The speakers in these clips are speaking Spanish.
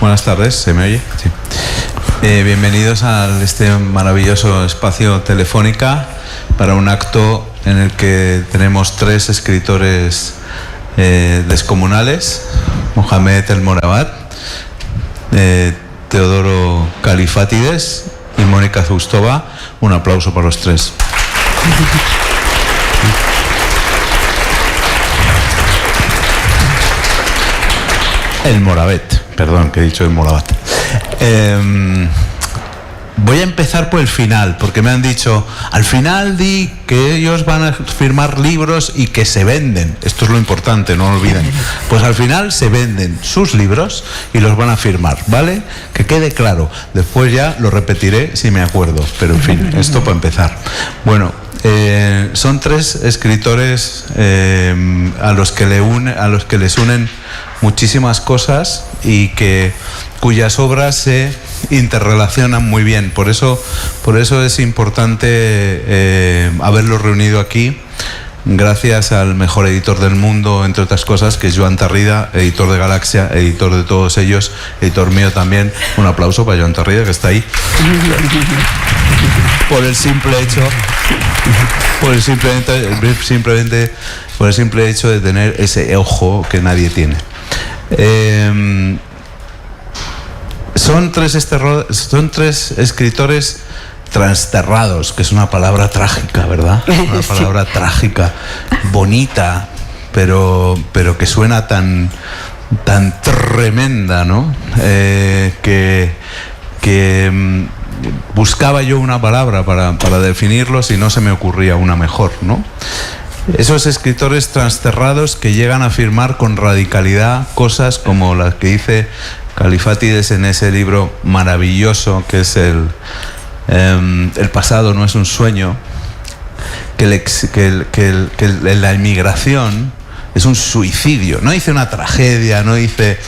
Buenas tardes, ¿se me oye? Sí. Bienvenidos a este maravilloso espacio Telefónica para un acto en el que tenemos tres escritores descomunales: Mohamed El Morabat, Teodoro Kalifátides y Mónica Zoustova. Un aplauso para los tres. El Morabat, perdón, que he dicho el Morabat. Voy a empezar por el final, porque me han dicho, al final di que ellos van a firmar libros y que se venden. Esto es lo importante, no lo olviden. Pues al final se venden sus libros y los van a firmar, ¿vale? Que quede claro. Después ya lo repetiré si me acuerdo, pero en fin, esto para empezar. Bueno, son tres escritores a los que les unen muchísimas cosas y cuyas obras se interrelacionan muy bien. Por eso es importante haberlos reunido aquí, gracias al mejor editor del mundo, entre otras cosas, que es Joan Tarrida, editor de Galaxia, editor de todos ellos, editor mío también. Un aplauso para Joan Tarrida, que está ahí. Por el simple hecho de tener ese ojo que nadie tiene. Son tres escritores transterrados, que es una palabra trágica, ¿verdad? Una palabra trágica, bonita, pero que suena tan tremenda, ¿no? Que buscaba yo una palabra para definirlos y no se me ocurría una mejor, ¿no? Esos escritores transterrados que llegan a afirmar con radicalidad cosas como las que dice Kalifátides en ese libro maravilloso que es el pasado no es un sueño, que la inmigración es un suicidio. No dice una tragedia, no dice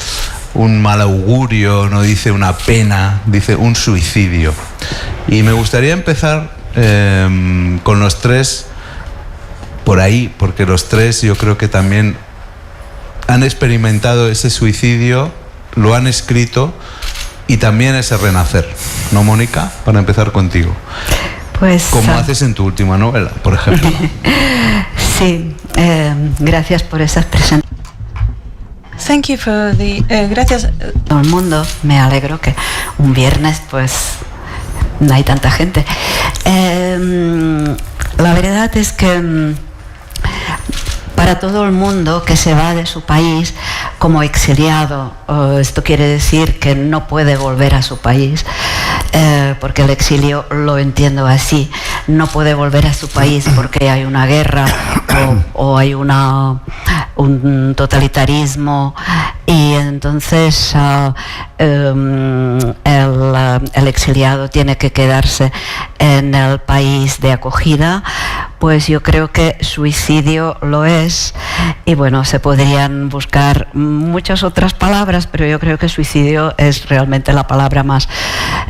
un mal augurio, no dice una pena, dice un suicidio. Y me gustaría empezar con los tres por ahí, porque los tres yo creo que también han experimentado ese suicidio, lo han escrito, y también ese renacer, ¿no, Mónica? Para empezar contigo. Pues, como haces en tu última novela, por ejemplo. Sí, gracias por esas presentaciones. Thank you for the gracias. Todo el mundo, me alegro que un viernes pues no hay tanta gente. La verdad es que para todo el mundo que se va de su país como exiliado, esto quiere decir que no puede volver a su país, porque el exilio lo entiendo así, no puede volver a su país porque hay una guerra o hay un totalitarismo, y entonces el exiliado tiene que quedarse en el país de acogida. Pues yo creo que suicidio lo es, y bueno, se podrían buscar muchas otras palabras, pero yo creo que suicidio es realmente la palabra más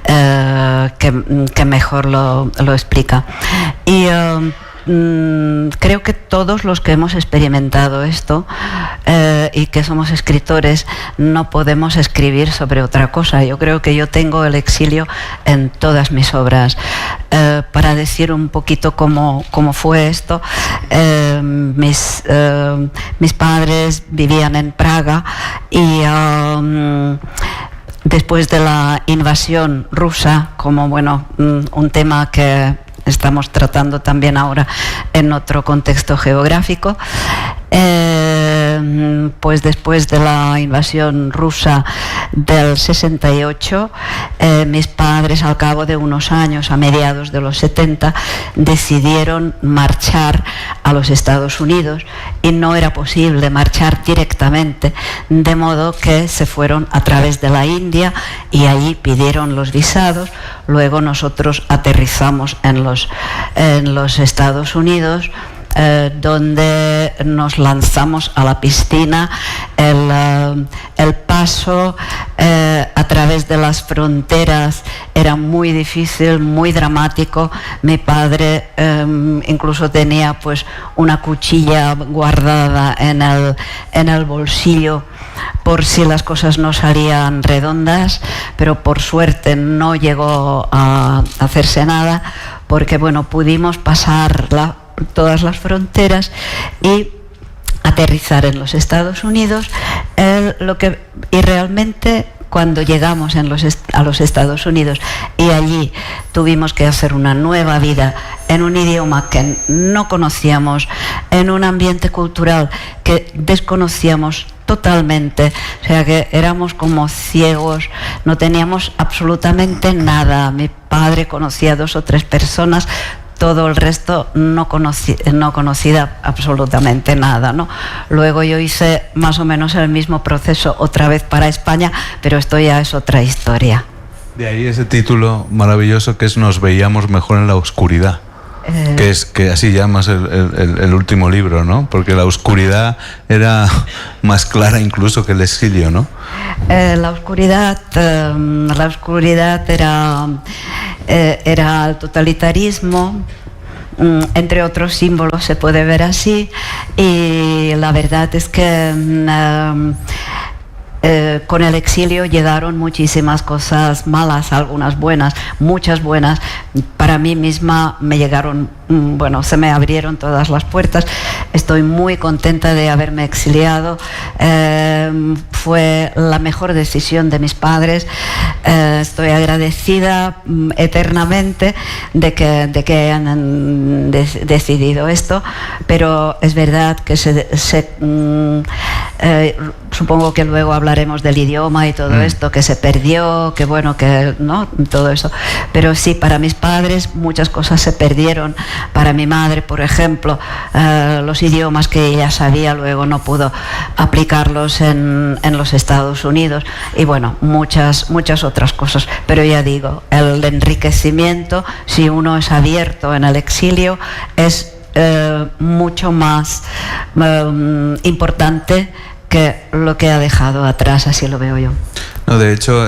que mejor lo explica. Y creo que todos los que hemos experimentado esto y que somos escritores no podemos escribir sobre otra cosa. Yo creo que yo tengo el exilio en todas mis obras. Para decir un poquito cómo fue esto, mis padres vivían en Praga y después de la invasión rusa, como bueno, un tema que estamos tratando también ahora en otro contexto geográfico, pues después de la invasión rusa del 68, mis padres, al cabo de unos años, a mediados de los 70, decidieron marchar a los Estados Unidos, y no era posible marchar directamente, de modo que se fueron a través de la India y allí pidieron los visados. Luego nosotros aterrizamos en los Estados Unidos, donde nos lanzamos a la piscina. El paso a a través de las fronteras era muy difícil, muy dramático. Mi padre incluso tenía pues una cuchilla guardada en el bolsillo por si las cosas no salían redondas, pero por suerte no llegó a hacerse nada, porque bueno, pudimos pasar todas las fronteras y aterrizar en los Estados Unidos. Y realmente cuando llegamos a los Estados Unidos y allí tuvimos que hacer una nueva vida en un idioma que no conocíamos, en un ambiente cultural que desconocíamos totalmente, o sea que éramos como ciegos, no teníamos absolutamente nada. Mi padre conocía a 2 o 3 personas, todo el resto no conocía absolutamente nada, ¿no? Luego yo hice más o menos el mismo proceso otra vez para España, pero esto ya es otra historia. De ahí ese título maravilloso que es Nos veíamos mejor en la oscuridad. Que así llamas el último libro, ¿no? Porque la oscuridad era más clara incluso que el exilio, ¿no? La oscuridad era el totalitarismo, entre otros símbolos se puede ver así, y la verdad es que con el exilio llegaron muchísimas cosas malas, algunas buenas, muchas buenas. Para mí misma me llegaron, se me abrieron todas las puertas. Estoy muy contenta de haberme exiliado. Fue la mejor decisión de mis padres. Estoy agradecida eternamente de que hayan decidido esto, pero es verdad que supongo que luego hablaremos del idioma y todo esto, que se perdió, que bueno, que no, todo eso. Pero sí, para mis padres muchas cosas se perdieron. Para mi madre, por ejemplo, los idiomas que ella sabía luego no pudo aplicarlos en los Estados Unidos, y bueno, muchas otras cosas. Pero ya digo, el enriquecimiento, si uno es abierto en el exilio, es mucho más importante que lo que ha dejado atrás, así lo veo yo. No, de hecho,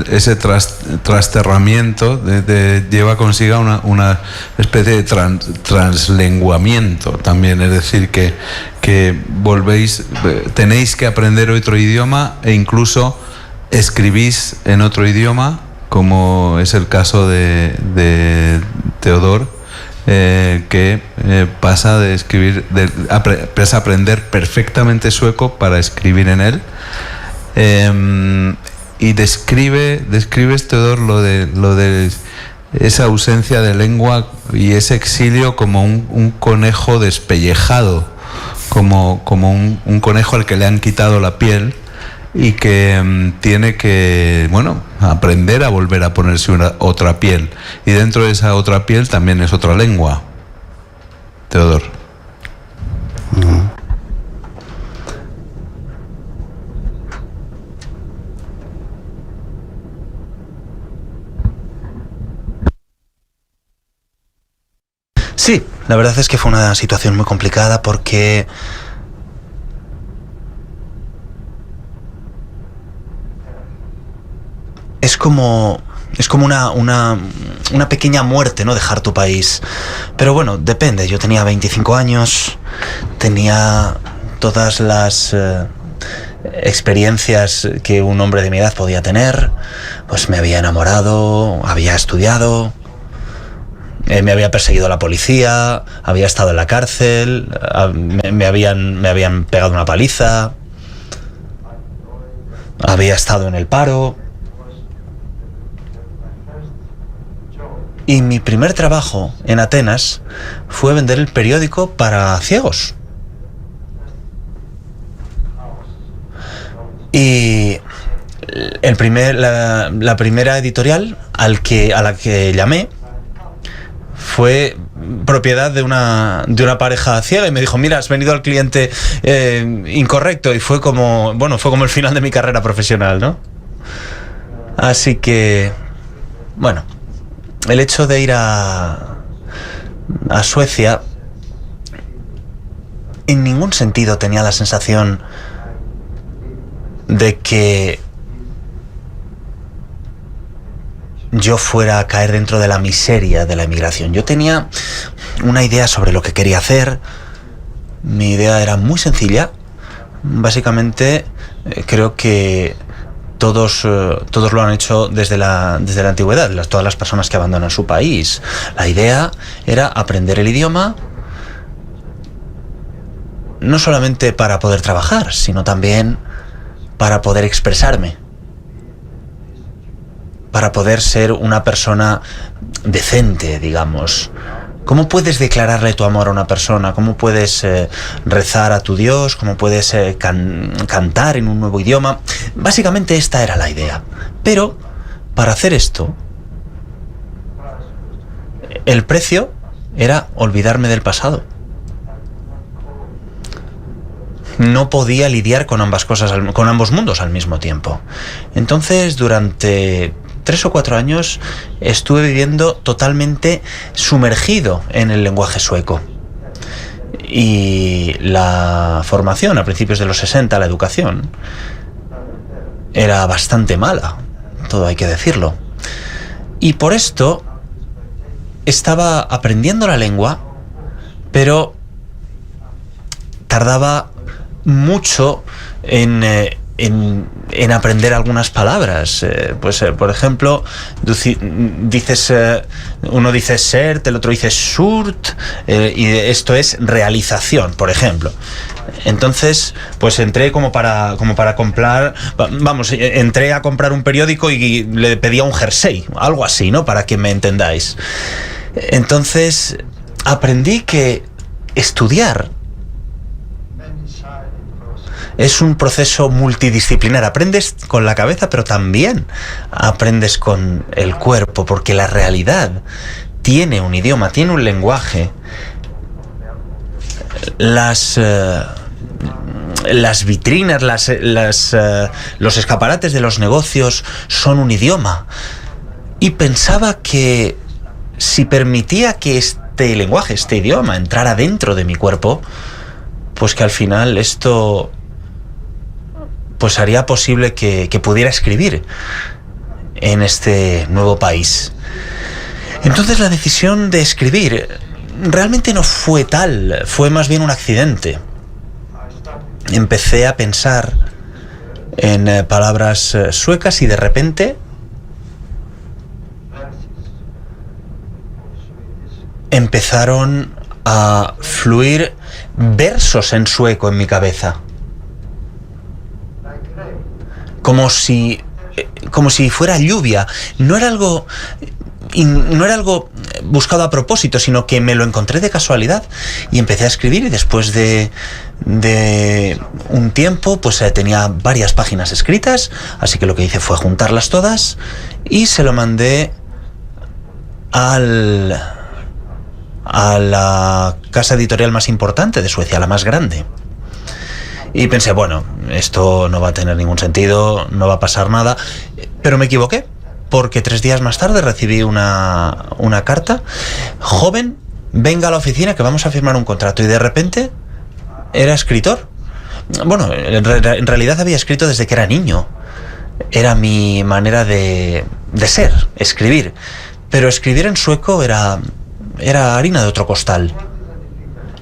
ese trasterramiento lleva consigo una especie de translenguamiento también, es decir, que tenéis que aprender otro idioma e incluso escribís en otro idioma, como es el caso de Teodor, que pasa de escribir, pasa a aprender perfectamente sueco para escribir en él. Y describes, Teodor, lo de esa ausencia de lengua y ese exilio como un conejo despellejado, como un conejo al que le han quitado la piel y que tiene que, aprender a volver a ponerse otra piel. Y dentro de esa otra piel también es otra lengua. Teodor. Sí, la verdad es que fue una situación muy complicada porque es como una pequeña muerte, ¿no? Dejar tu país. Pero bueno, depende. Yo tenía 25 años, tenía todas las experiencias que un hombre de mi edad podía tener. Pues me había enamorado, había estudiado, me había perseguido la policía, había estado en la cárcel, me habían pegado una paliza, había estado en el paro. Y mi primer trabajo en Atenas fue vender el periódico para ciegos. Y la primera editorial a la que llamé fue propiedad de una pareja ciega y me dijo: mira, has venido al cliente incorrecto. Y fue como el final de mi carrera profesional, ¿no? Así que, bueno, el hecho de ir a Suecia, en ningún sentido tenía la sensación de que yo fuera a caer dentro de la miseria de la emigración. Yo tenía una idea sobre lo que quería hacer. Mi idea era muy sencilla. Básicamente, creo que todos lo han hecho desde la antigüedad, todas las personas que abandonan su país. La idea era aprender el idioma, no solamente para poder trabajar, sino también para poder expresarme, para poder ser una persona decente, digamos. ¿Cómo puedes declararle tu amor a una persona? ¿Cómo puedes rezar a tu Dios? ¿Cómo puedes cantar en un nuevo idioma? Básicamente esta era la idea. Pero para hacer esto, el precio era olvidarme del pasado. No podía lidiar con ambas cosas, con ambos mundos al mismo tiempo. Entonces, durante 3 o 4 años estuve viviendo totalmente sumergido en el lenguaje sueco. Y la formación a principios de los 60, la educación, era bastante mala, todo hay que decirlo. Y por esto estaba aprendiendo la lengua, pero tardaba mucho en aprender algunas palabras. Por ejemplo, uno dice sert, el otro dice surt, y esto es realización, por ejemplo. Entonces, pues entré entré a comprar un periódico y le pedía un jersey, algo así, ¿no? Para que me entendáis. Entonces, aprendí que estudiar es un proceso multidisciplinar. Aprendes con la cabeza, pero también aprendes con el cuerpo, porque la realidad tiene un idioma, tiene un lenguaje. Las vitrinas, los escaparates de los negocios son un idioma. Y pensaba que si permitía que este lenguaje, este idioma, entrara dentro de mi cuerpo, pues que al final esto pues haría posible que pudiera escribir en este nuevo país. Entonces la decisión de escribir realmente no fue tal, fue más bien un accidente. Empecé a pensar en palabras suecas y de repente empezaron a fluir versos en sueco en mi cabeza. Como si fuera lluvia. No era algo buscado a propósito, sino que me lo encontré de casualidad y empecé a escribir, y después de un tiempo pues tenía varias páginas escritas, así que lo que hice fue juntarlas todas y se lo mandé a la casa editorial más importante de Suecia, la más grande. Y pensé, bueno, esto no va a tener ningún sentido, no va a pasar nada. Pero me equivoqué, porque 3 días más tarde recibí una carta. Joven, venga a la oficina que vamos a firmar un contrato. Y de repente era escritor. Bueno, en realidad había escrito desde que era niño. Era mi manera de ser, escribir. Pero escribir en sueco era harina de otro costal.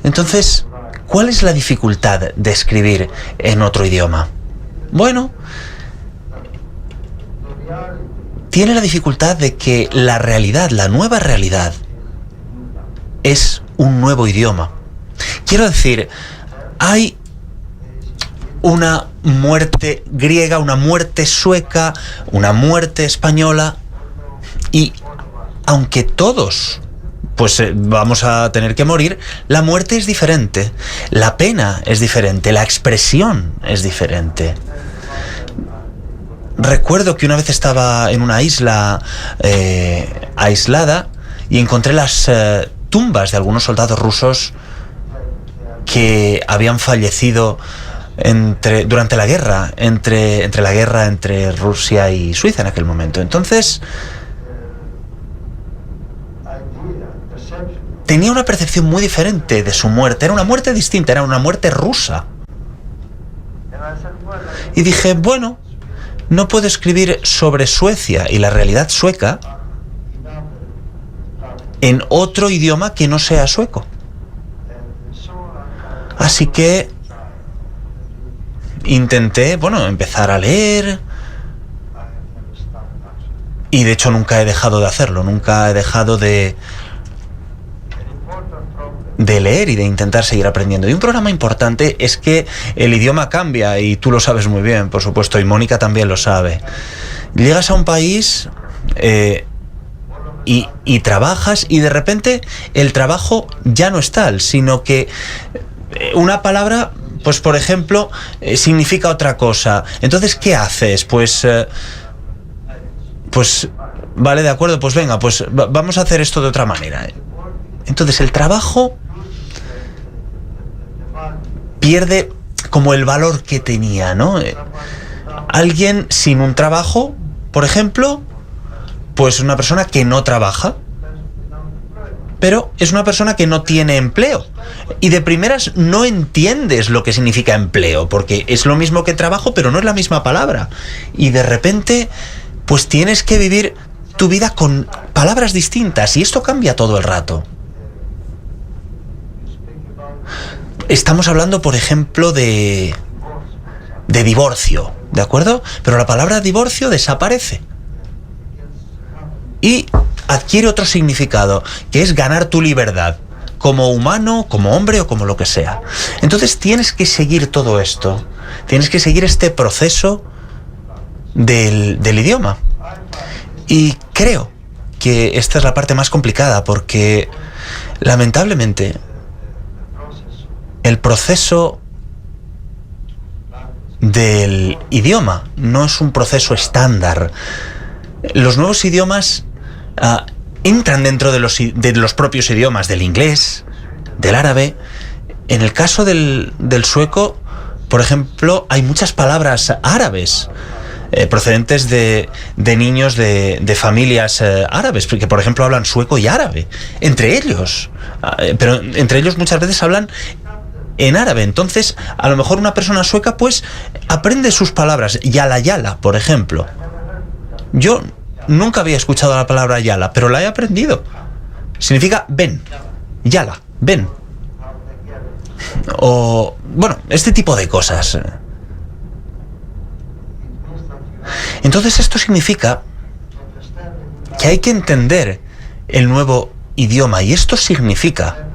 Entonces, ¿cuál es la dificultad de escribir en otro idioma? Bueno, tiene la dificultad de que la realidad, la nueva realidad, es un nuevo idioma. Quiero decir, hay una muerte griega, una muerte sueca, una muerte española, y aunque todos pues vamos a tener que morir, la muerte es diferente, la pena es diferente, la expresión es diferente. Recuerdo que una vez estaba en una isla aislada y encontré las tumbas de algunos soldados rusos que habían fallecido durante la guerra, entre Rusia y Suiza en aquel momento. Entonces tenía una percepción muy diferente de su muerte. Era una muerte distinta, era una muerte rusa. Y dije, bueno, no puedo escribir sobre Suecia y la realidad sueca en otro idioma que no sea sueco. Así que intenté, empezar a leer, y de hecho nunca he dejado de hacerlo, nunca he dejado de leer y de intentar seguir aprendiendo. Y un problema importante es que el idioma cambia, y tú lo sabes muy bien, por supuesto, y Mónica también lo sabe. Llegas a un país y trabajas, y de repente el trabajo ya no es tal, sino que una palabra, pues por ejemplo, significa otra cosa. Entonces, ¿qué haces? Pues vale, de acuerdo, pues venga, pues vamos a hacer esto de otra manera. Entonces el trabajo pierde como el valor que tenía, ¿no? Alguien sin un trabajo, por ejemplo, pues una persona que no trabaja, pero es una persona que no tiene empleo. Y de primeras no entiendes lo que significa empleo, porque es lo mismo que trabajo, pero no es la misma palabra. Y de repente, pues tienes que vivir tu vida con palabras distintas, y esto cambia todo el rato. Estamos hablando, por ejemplo, de divorcio, ¿de acuerdo? Pero la palabra divorcio desaparece y adquiere otro significado, que es ganar tu libertad, como humano, como hombre o como lo que sea. Entonces tienes que seguir todo esto, tienes que seguir este proceso del idioma. Y creo que esta es la parte más complicada, porque lamentablemente el proceso del idioma no es un proceso estándar. Los nuevos idiomas entran dentro de los propios idiomas, del inglés, del árabe. En el caso del sueco, por ejemplo, hay muchas palabras árabes procedentes de niños de familias árabes, que por ejemplo hablan sueco y árabe entre ellos, pero entre ellos muchas veces hablan en árabe. Entonces a lo mejor una persona sueca pues aprende sus palabras. Yala, por ejemplo, yo nunca había escuchado la palabra yala, pero la he aprendido. Significa ven, yala, ven. O este tipo de cosas. Entonces esto significa que hay que entender el nuevo idioma, y esto significa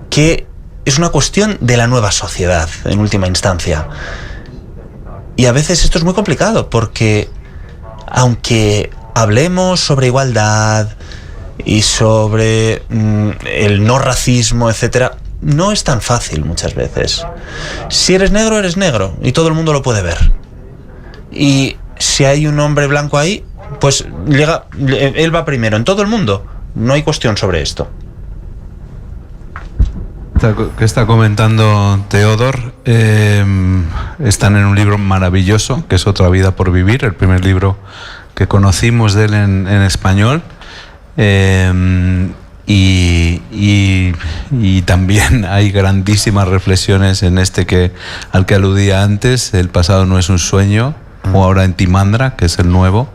que es una cuestión de la nueva sociedad, en última instancia. Y a veces esto es muy complicado, porque aunque hablemos sobre igualdad y sobre el no racismo, etcétera, no es tan fácil muchas veces. Si eres negro, y todo el mundo lo puede ver. Y si hay un hombre blanco ahí, pues él va primero en todo el mundo. No hay cuestión sobre esto. Que está comentando Teodor, están en un libro maravilloso, que es Otra vida por vivir, el primer libro que conocimos de él en español. Y también hay grandísimas reflexiones en al que aludía antes, El pasado no es un sueño, o ahora en Timandra, que es el nuevo.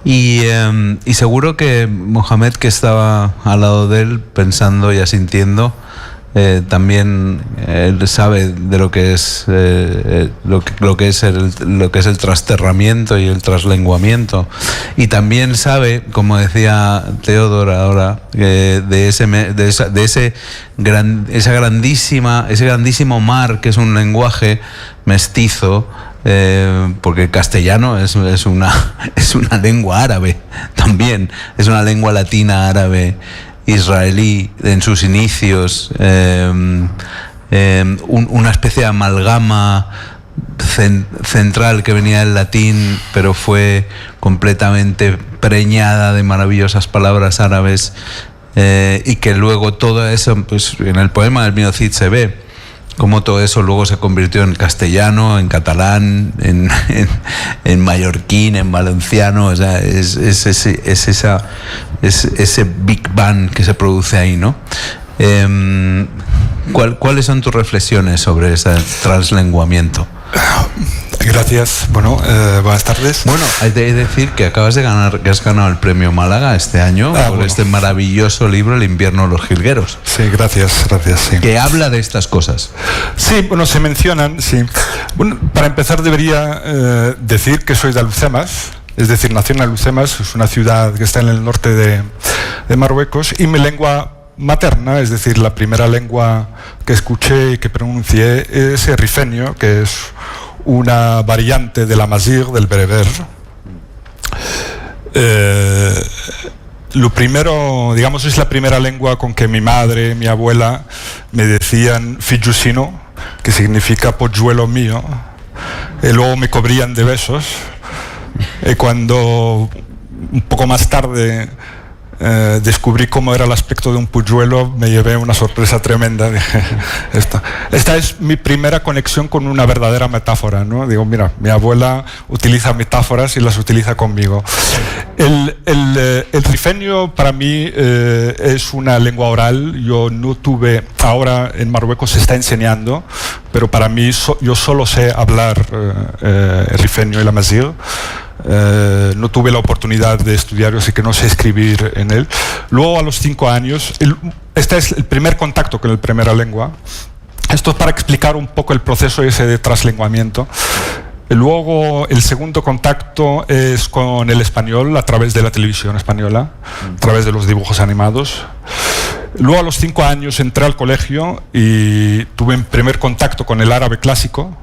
Y seguro que Mohamed, que estaba al lado de él pensando y asintiendo, también él sabe de lo que es lo que es el trasterramiento y el traslenguamiento, y también sabe, como decía Teodor ahora, de ese grandísimo mar que es un lenguaje mestizo, porque el castellano es una lengua árabe también, es una lengua latina árabe israelí en sus inicios, una especie de amalgama central que venía del latín, pero fue completamente preñada de maravillosas palabras árabes, y que luego todo eso, pues en el poema del Mio Cid se ve cómo todo eso luego se convirtió en castellano, en catalán, en mallorquín, en valenciano. O sea, es ese Big Bang que se produce ahí, ¿no? ¿Cuáles son tus reflexiones sobre ese translenguamiento? Gracias. Bueno, buenas tardes. Bueno, hay que decir que acabas de ganar, que has ganado el premio Málaga este año por este maravilloso libro, El invierno de los jilgueros. Sí, gracias, sí. Que habla de estas cosas. Sí, bueno, se mencionan, sí. Bueno, para empezar debería decir que soy de Alhucemas, es decir, nací en Alhucemas, es una ciudad que está en el norte de Marruecos, y mi lengua materna, es decir, la primera lengua que escuché y que pronuncié es el rifeño, que es una variante del amazigh, del bereber. Lo primero, digamos, es la primera lengua con que mi madre, mi abuela me decían fillusino, que significa polluelo mío, y luego me cubrían de besos, y cuando un poco más tarde descubrí cómo era el aspecto de un polluelo, me llevé una sorpresa tremenda. Dije, esta es mi primera conexión con una verdadera metáfora, ¿no? Digo, mira, mi abuela utiliza metáforas y las utiliza conmigo. El rifeño para mí es una lengua oral. Yo no tuve, ahora en Marruecos se está enseñando, pero para mí yo solo sé hablar el rifeño y el amazigh. No tuve la oportunidad de estudiar, así que no sé escribir en él. Luego, a los 5 años, este es el primer contacto con la primera lengua. Esto es para explicar un poco el proceso ese de traslenguamiento. Luego, el segundo contacto es con el español a través de la televisión española, a través de los dibujos animados. Luego, a los 5 años, entré al colegio y tuve un primer contacto con el árabe clásico.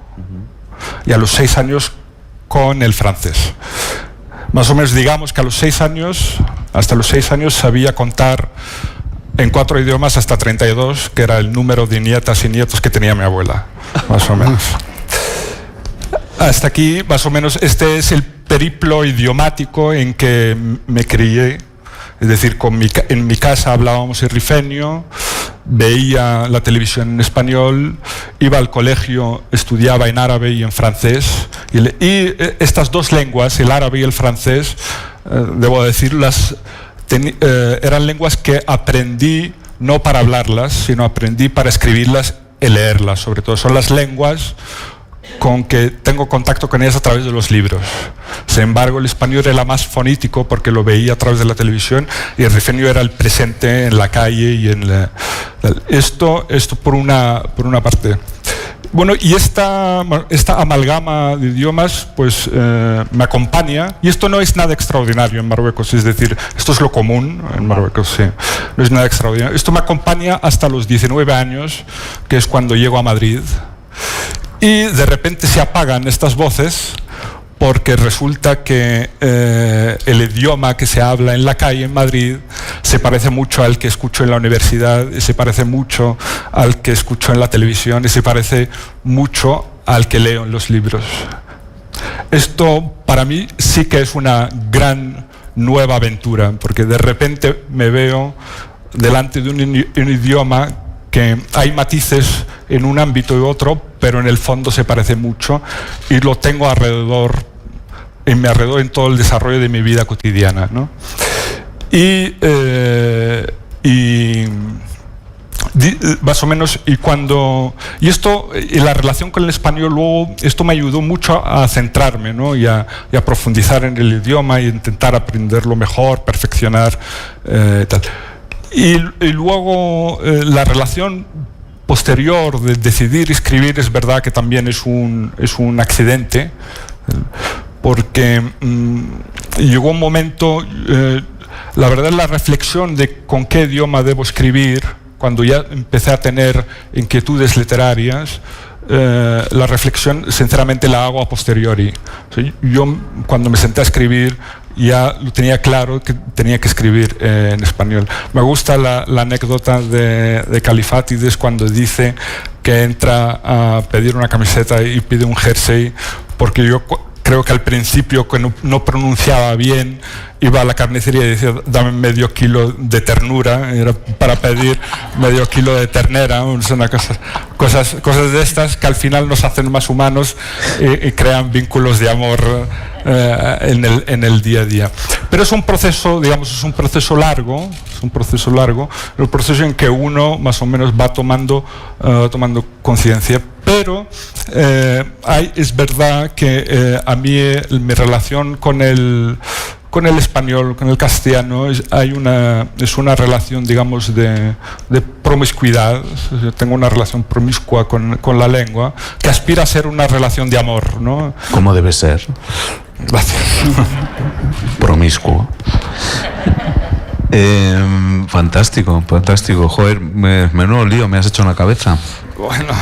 Y a los 6 años con el francés. Más o menos digamos que hasta los 6 años sabía contar en 4 idiomas hasta 32, que era el número de nietas y nietos que tenía mi abuela, más o menos. Hasta aquí, más o menos, este es el periplo idiomático en que me crié. Es decir, en mi casa hablábamos el rifeño, veía la televisión en español, iba al colegio, estudiaba en árabe y en francés. Y estas dos lenguas, el árabe y el francés, debo decirlas, eran lenguas que aprendí no para hablarlas, sino aprendí para escribirlas y leerlas. Sobre todo son las lenguas con que tengo contacto con ellas a través de los libros. Sin embargo, el español era más fonético porque lo veía a través de la televisión, y el rifeño era el presente en la calle y en esto por una parte. Bueno, y esta amalgama de idiomas pues me acompaña, y esto no es nada extraordinario en Marruecos, es decir, esto es lo común en Marruecos, sí, no es nada extraordinario. Esto me acompaña hasta los 19 años, que es cuando llego a Madrid. Y de repente se apagan estas voces porque resulta que el idioma que se habla en la calle en Madrid se parece mucho al que escucho en la universidad, y se parece mucho al que escucho en la televisión, y se parece mucho al que leo en los libros. Esto para mí sí que es una gran nueva aventura, porque de repente me veo delante de un idioma que hay matices en un ámbito y otro, pero en el fondo se parece mucho, y lo tengo alrededor en todo el desarrollo de mi vida cotidiana, ¿no? Y más o menos, y la relación con el español, luego esto me ayudó mucho a centrarme, ¿no? y a profundizar en el idioma y intentar aprenderlo mejor, perfeccionar tal. Y luego la relación posterior de decidir escribir, es verdad que también es un accidente, porque llegó un momento, la verdad, la reflexión de con qué idioma debo escribir, cuando ya empecé a tener inquietudes literarias, la reflexión sinceramente la hago a posteriori. O sea, yo cuando me senté a escribir ya lo tenía claro que tenía que escribir en español. Me gusta la anécdota de Califátides cuando dice que entra a pedir una camiseta y pide un jersey, porque yo creo que al principio, que no pronunciaba bien, iba a la carnicería y decía, dame medio kilo de ternura, era para pedir medio kilo de ternera, cosas de estas que al final nos hacen más humanos y crean vínculos de amor en el día a día. Pero es un proceso, digamos, es un proceso largo, el proceso en que uno más o menos va tomando conciencia. Pero es verdad que a mí mi relación con el español, con el castellano, es una relación, digamos, de promiscuidad. Yo tengo una relación promiscua con la lengua, que aspira a ser una relación de amor, ¿no? Como debe ser. Gracias. Promiscuo. Fantástico, fantástico. Joder, menudo lío me has hecho en la cabeza. Bueno.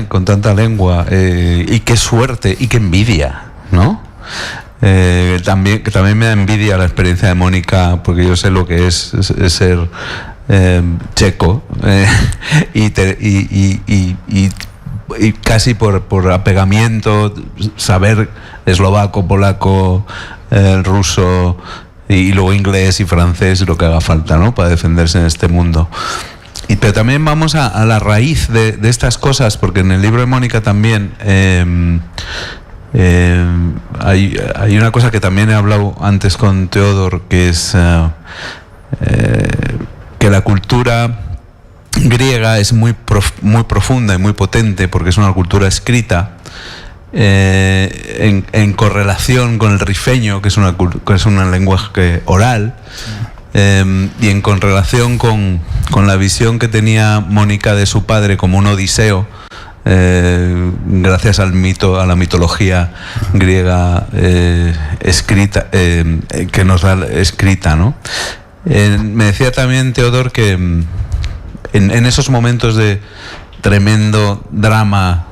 Con tanta lengua. Y qué suerte y qué envidia, ¿no? Que también me da envidia la experiencia de Mónica, porque yo sé lo que es ser checo y casi por apegamiento saber eslovaco, polaco, ruso y luego inglés y francés, lo que haga falta, ¿no?, para defenderse en este mundo. Pero también vamos a la raíz de estas cosas, porque en el libro de Mónica también hay una cosa que también he hablado antes con Teodor, que es que la cultura griega es muy profunda y muy potente, porque es una cultura escrita en correlación con el rifeño, que es una lenguaje oral, y en correlación con la visión que tenía Mónica de su padre como un odiseo, gracias al mito, a la mitología griega escrita, que nos da escrita, ¿no? Me decía también Teodor que en esos momentos de tremendo drama,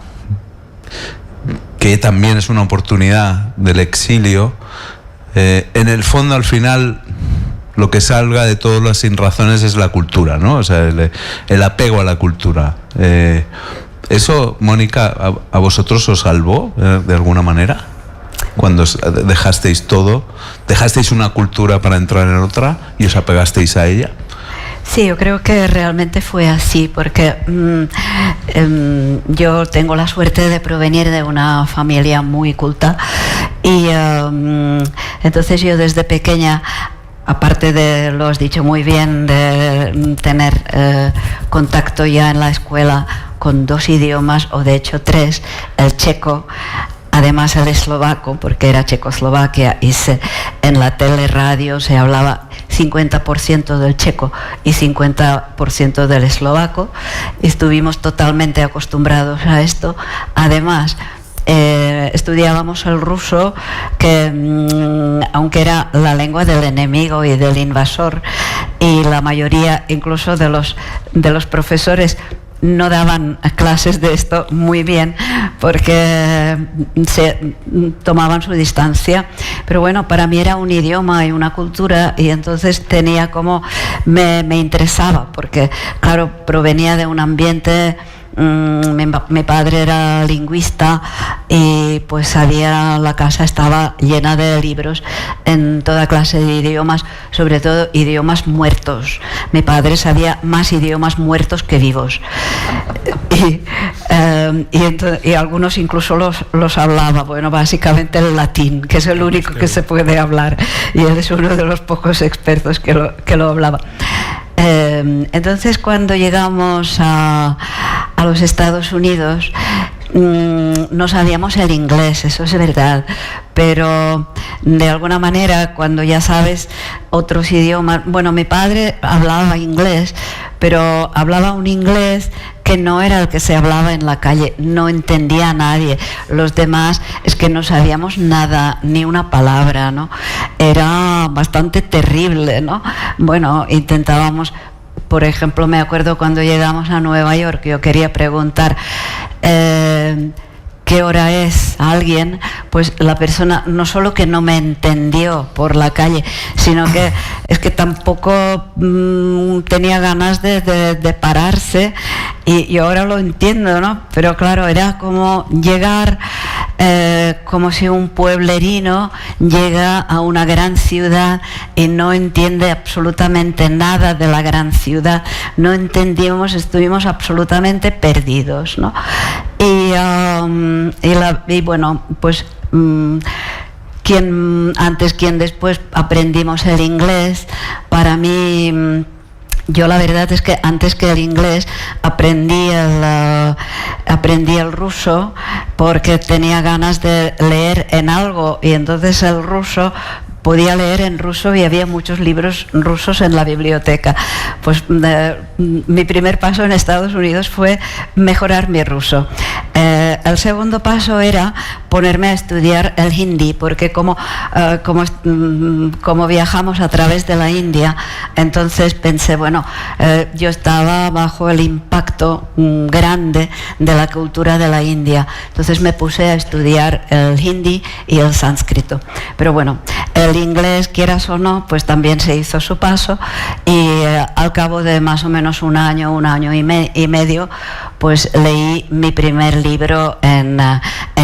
que también es una oportunidad del exilio, en el fondo, al final, lo que salga de todas las sinrazones es la cultura, ¿no? O sea, el apego a la cultura. ¿Eso, Mónica, a vosotros os salvó de alguna manera? Cuando dejasteis todo, dejasteis una cultura para entrar en otra y os apegasteis a ella. Sí, yo creo que realmente fue así, porque yo tengo la suerte de provenir de una familia muy culta y entonces yo desde pequeña, aparte de, lo has dicho muy bien, de tener contacto ya en la escuela con 2 idiomas, o de hecho 3, el checo, además el eslovaco, porque era Checoslovaquia, y en la tele radio se hablaba 50% del checo y 50% del eslovaco. Estuvimos totalmente acostumbrados a esto. Además, estudiábamos el ruso, que aunque era la lengua del enemigo y del invasor, y la mayoría incluso de los profesores no daban clases de esto muy bien, porque se tomaban su distancia, pero bueno, para mí era un idioma y una cultura, y entonces tenía como, me interesaba, porque claro, provenía de un ambiente. Mi padre era lingüista y pues la casa estaba llena de libros en toda clase de idiomas, sobre todo idiomas muertos. Mi padre sabía más idiomas muertos que vivos y algunos incluso los hablaba. Bueno, básicamente el latín, que es el único que se puede hablar, y él es uno de los pocos expertos que lo hablaba. Entonces, cuando llegamos a los Estados Unidos, no sabíamos el inglés, eso es verdad, pero de alguna manera, cuando ya sabes otros idiomas, bueno, mi padre hablaba inglés, pero hablaba un inglés que no era el que se hablaba en la calle, no entendía a nadie. Los demás es que no sabíamos nada, ni una palabra, ¿no? Era bastante terrible, ¿no? Bueno, intentábamos. Por ejemplo, me acuerdo cuando llegamos a Nueva York, yo quería preguntar qué hora es a alguien, pues la persona no solo que no me entendió por la calle, sino que es que tampoco tenía ganas de pararse, y yo ahora lo entiendo, ¿no? Pero claro, era como llegar, como si un pueblerino llega a una gran ciudad y no entiende absolutamente nada de la gran ciudad, no entendíamos, estuvimos absolutamente perdidos, ¿no? Y bueno, pues quien antes, quien después aprendimos el inglés, para mí Yo la verdad es que antes que el inglés aprendí el ruso porque tenía ganas de leer en algo, y entonces el ruso podía leer en ruso y había muchos libros rusos en la biblioteca. Pues mi primer paso en Estados Unidos fue mejorar mi ruso. El segundo paso era ponerme a estudiar el hindi, porque como viajamos a través de la India, entonces pensé, bueno, yo estaba bajo el impacto grande de la cultura de la India, entonces me puse a estudiar el hindi y el sánscrito. Pero bueno, el inglés, quieras o no, pues también se hizo su paso, y al cabo de más o menos un año y medio, pues leí mi primer libro en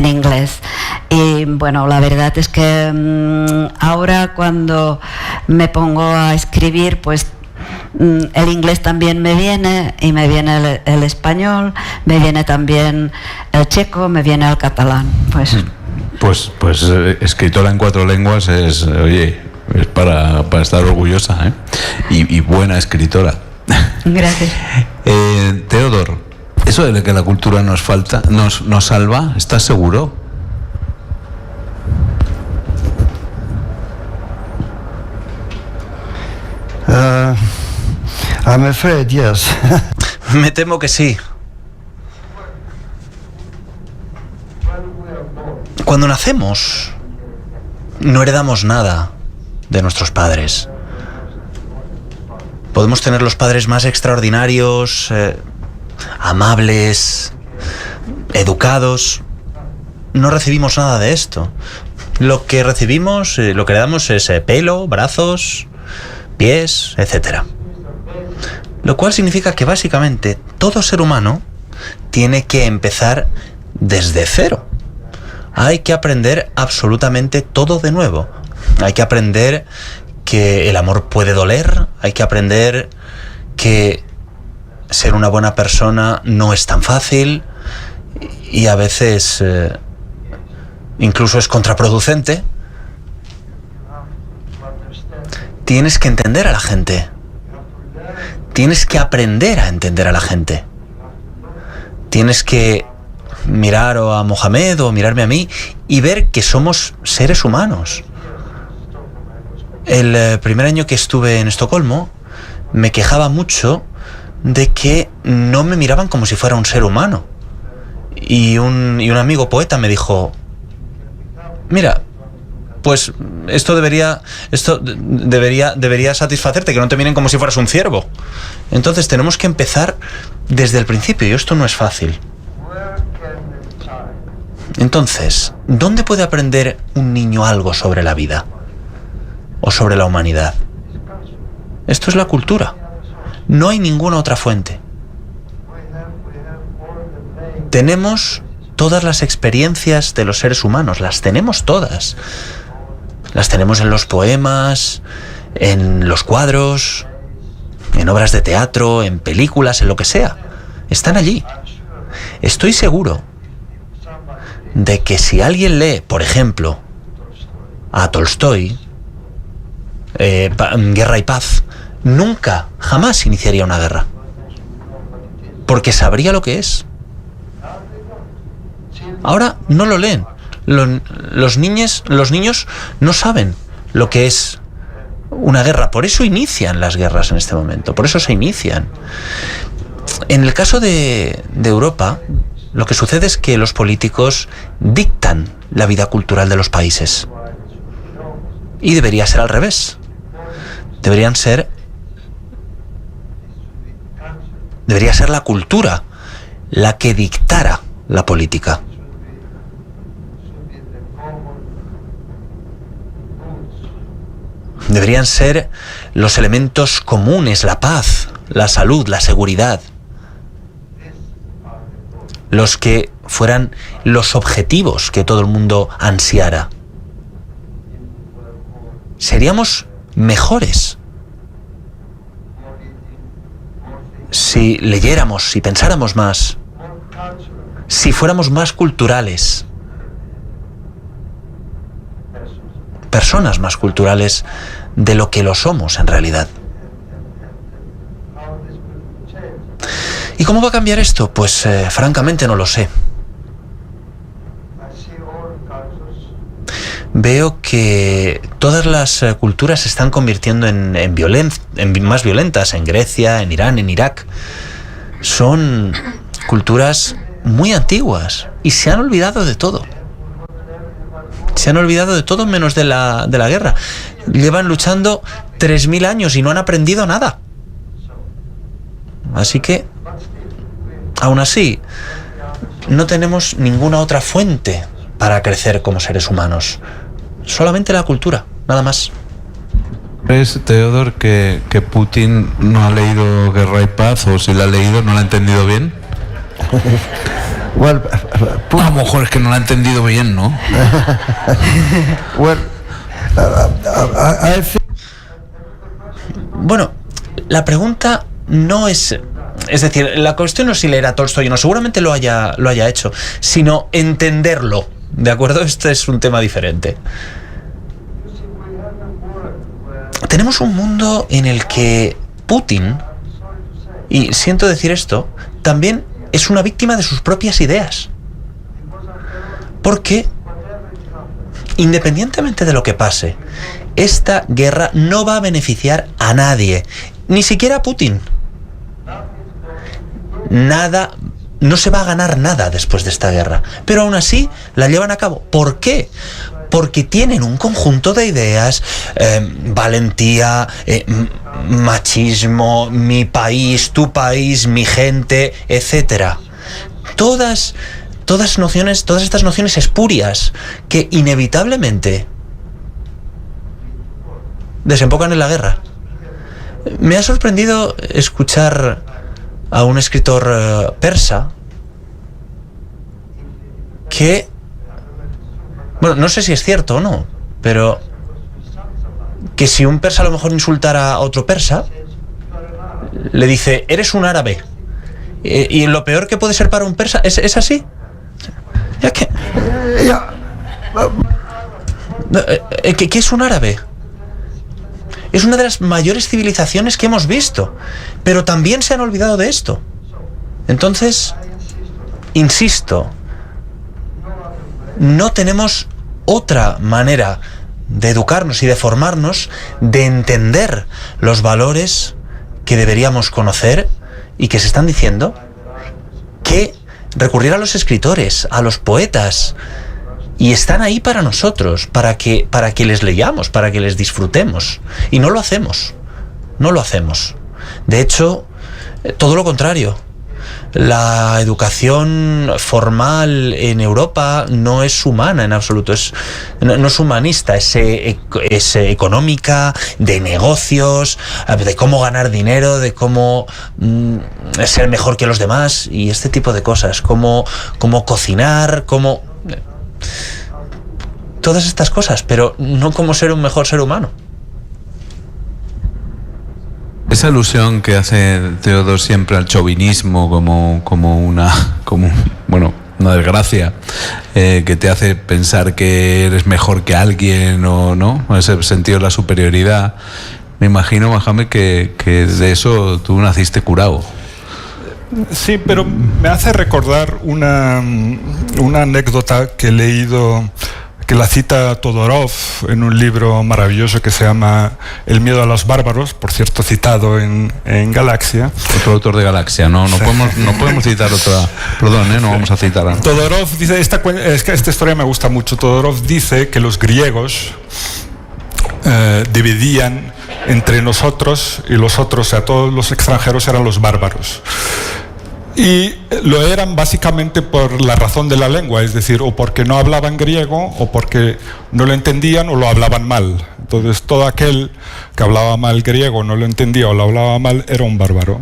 inglés. Y bueno, la verdad es que ahora cuando me pongo a escribir, pues el inglés también me viene, y me viene el español, me viene también el checo, me viene el catalán. Pues escritora en 4 lenguas es, oye, es para estar orgullosa, ¿eh? Y buena escritora. Gracias. Teodor, eso de que la cultura nos salva, ¿estás seguro? I'm afraid, yes. Me temo que sí. Cuando nacemos, no heredamos nada de nuestros padres. Podemos tener los padres más extraordinarios, amables, educados. No recibimos nada de esto. Lo que recibimos, lo que heredamos es pelo, brazos, pies, etc. Lo cual significa que básicamente todo ser humano tiene que empezar desde cero. Hay que aprender absolutamente todo de nuevo. Hay que aprender que el amor puede doler. Hay que aprender que ser una buena persona no es tan fácil, y a veces incluso es contraproducente. Tienes que entender a la gente. Tienes que aprender a entender a la gente. Tienes que mirar a Mohamed o mirarme a mí y ver que somos seres humanos. El primer año que estuve en Estocolmo me quejaba mucho de que no me miraban como si fuera un ser humano. Y un amigo poeta me dijo, mira, pues esto debería satisfacerte, que no te miren como si fueras un ciervo. Entonces tenemos que empezar desde el principio, y esto no es fácil. Entonces, ¿dónde puede aprender un niño algo sobre la vida o sobre la humanidad? Esto es la cultura. No hay ninguna otra fuente. Tenemos todas las experiencias de los seres humanos, las tenemos todas. Las tenemos en los poemas, en los cuadros, en obras de teatro, en películas, en lo que sea. Están allí. Estoy seguro de que si alguien lee, por ejemplo, a Tolstoy, Guerra y Paz, nunca, jamás iniciaría una guerra. Porque sabría lo que es. Ahora no lo leen. Los niños no saben lo que es una guerra. Por eso inician las guerras en este momento. Por eso se inician. En el caso de Europa, lo que sucede es que los políticos dictan la vida cultural de los países. Y debería ser al revés. Debería ser la cultura la que dictara la política. Deberían ser los elementos comunes, la paz, la salud, la seguridad, los que fueran los objetivos que todo el mundo ansiara. Seríamos mejores si leyéramos, si pensáramos más, si fuéramos más culturales, personas más culturales de lo que lo somos en realidad. ¿Y cómo va a cambiar esto? Pues francamente no lo sé. Veo que todas las culturas se están convirtiendo en más violentas, en Grecia, en Irán, en Irak. Son culturas muy antiguas y se han olvidado de todo. Se han olvidado de todo menos de la guerra. Llevan luchando 3000 años y no han aprendido nada. Así que, aún así, no tenemos ninguna otra fuente para crecer como seres humanos. Solamente la cultura, nada más. ¿Crees, Teodor, que Putin no ha leído Guerra y Paz, o si la ha leído no la ha entendido bien? Well, A lo mejor es que no la ha entendido bien, ¿no? well, I think Bueno, la pregunta no es... Es decir, la cuestión no es si leer a Tolstoy o no, seguramente lo haya hecho, sino entenderlo, ¿de acuerdo? Este es un tema diferente. Tenemos un mundo en el que Putin, y siento decir esto, también es una víctima de sus propias ideas. Porque, independientemente de lo que pase, esta guerra no va a beneficiar a nadie, ni siquiera a Putin. Nada, no se va a ganar nada después de esta guerra, pero aún así la llevan a cabo. ¿Por qué? Porque tienen un conjunto de ideas, valentía, machismo, mi país, tu país, mi gente, etcétera. Todas estas nociones espurias que inevitablemente desembocan en la guerra. Me ha sorprendido escuchar a un escritor persa que, bueno, no sé si es cierto o no, pero que si un persa a lo mejor insultara a otro persa, le dice, eres un árabe. Y lo peor que puede ser para un persa, ¿es así? Ya que... ¿Qué es un árabe? Es una de las mayores civilizaciones que hemos visto, pero también se han olvidado de esto. Entonces, insisto, no tenemos otra manera de educarnos y de formarnos, de entender los valores que deberíamos conocer y que se están diciendo, que recurrir a los escritores, a los poetas, y están ahí para nosotros, para que les leamos, para que les disfrutemos. Y no lo hacemos. No lo hacemos. De hecho, todo lo contrario. La educación formal en Europa no es humana en absoluto, no es humanista, es económica, de negocios, de cómo ganar dinero, de cómo ser mejor que los demás y este tipo de cosas, cómo cocinar, cómo... todas estas cosas, pero no cómo ser un mejor ser humano. Esa alusión que hace Teodor siempre al chauvinismo como una desgracia, que te hace pensar que eres mejor que alguien o no, ese sentido de la superioridad. Me imagino, Mohamed, que de eso tú naciste curado. Sí, pero me hace recordar una anécdota que he leído, que la cita Todorov en un libro maravilloso que se llama El miedo a los bárbaros, por cierto citado en Galaxia. Otro autor de Galaxia, no podemos citar otra, perdón, no vamos a citar a... Todorov dice, es que esta historia me gusta mucho. Todorov dice que los griegos dividían entre nosotros y los otros, o sea, todos los extranjeros eran los bárbaros. Y lo eran básicamente por la razón de la lengua, es decir, o porque no hablaban griego, o porque no lo entendían, o lo hablaban mal. Entonces, todo aquel que hablaba mal griego, no lo entendía o lo hablaba mal, era un bárbaro.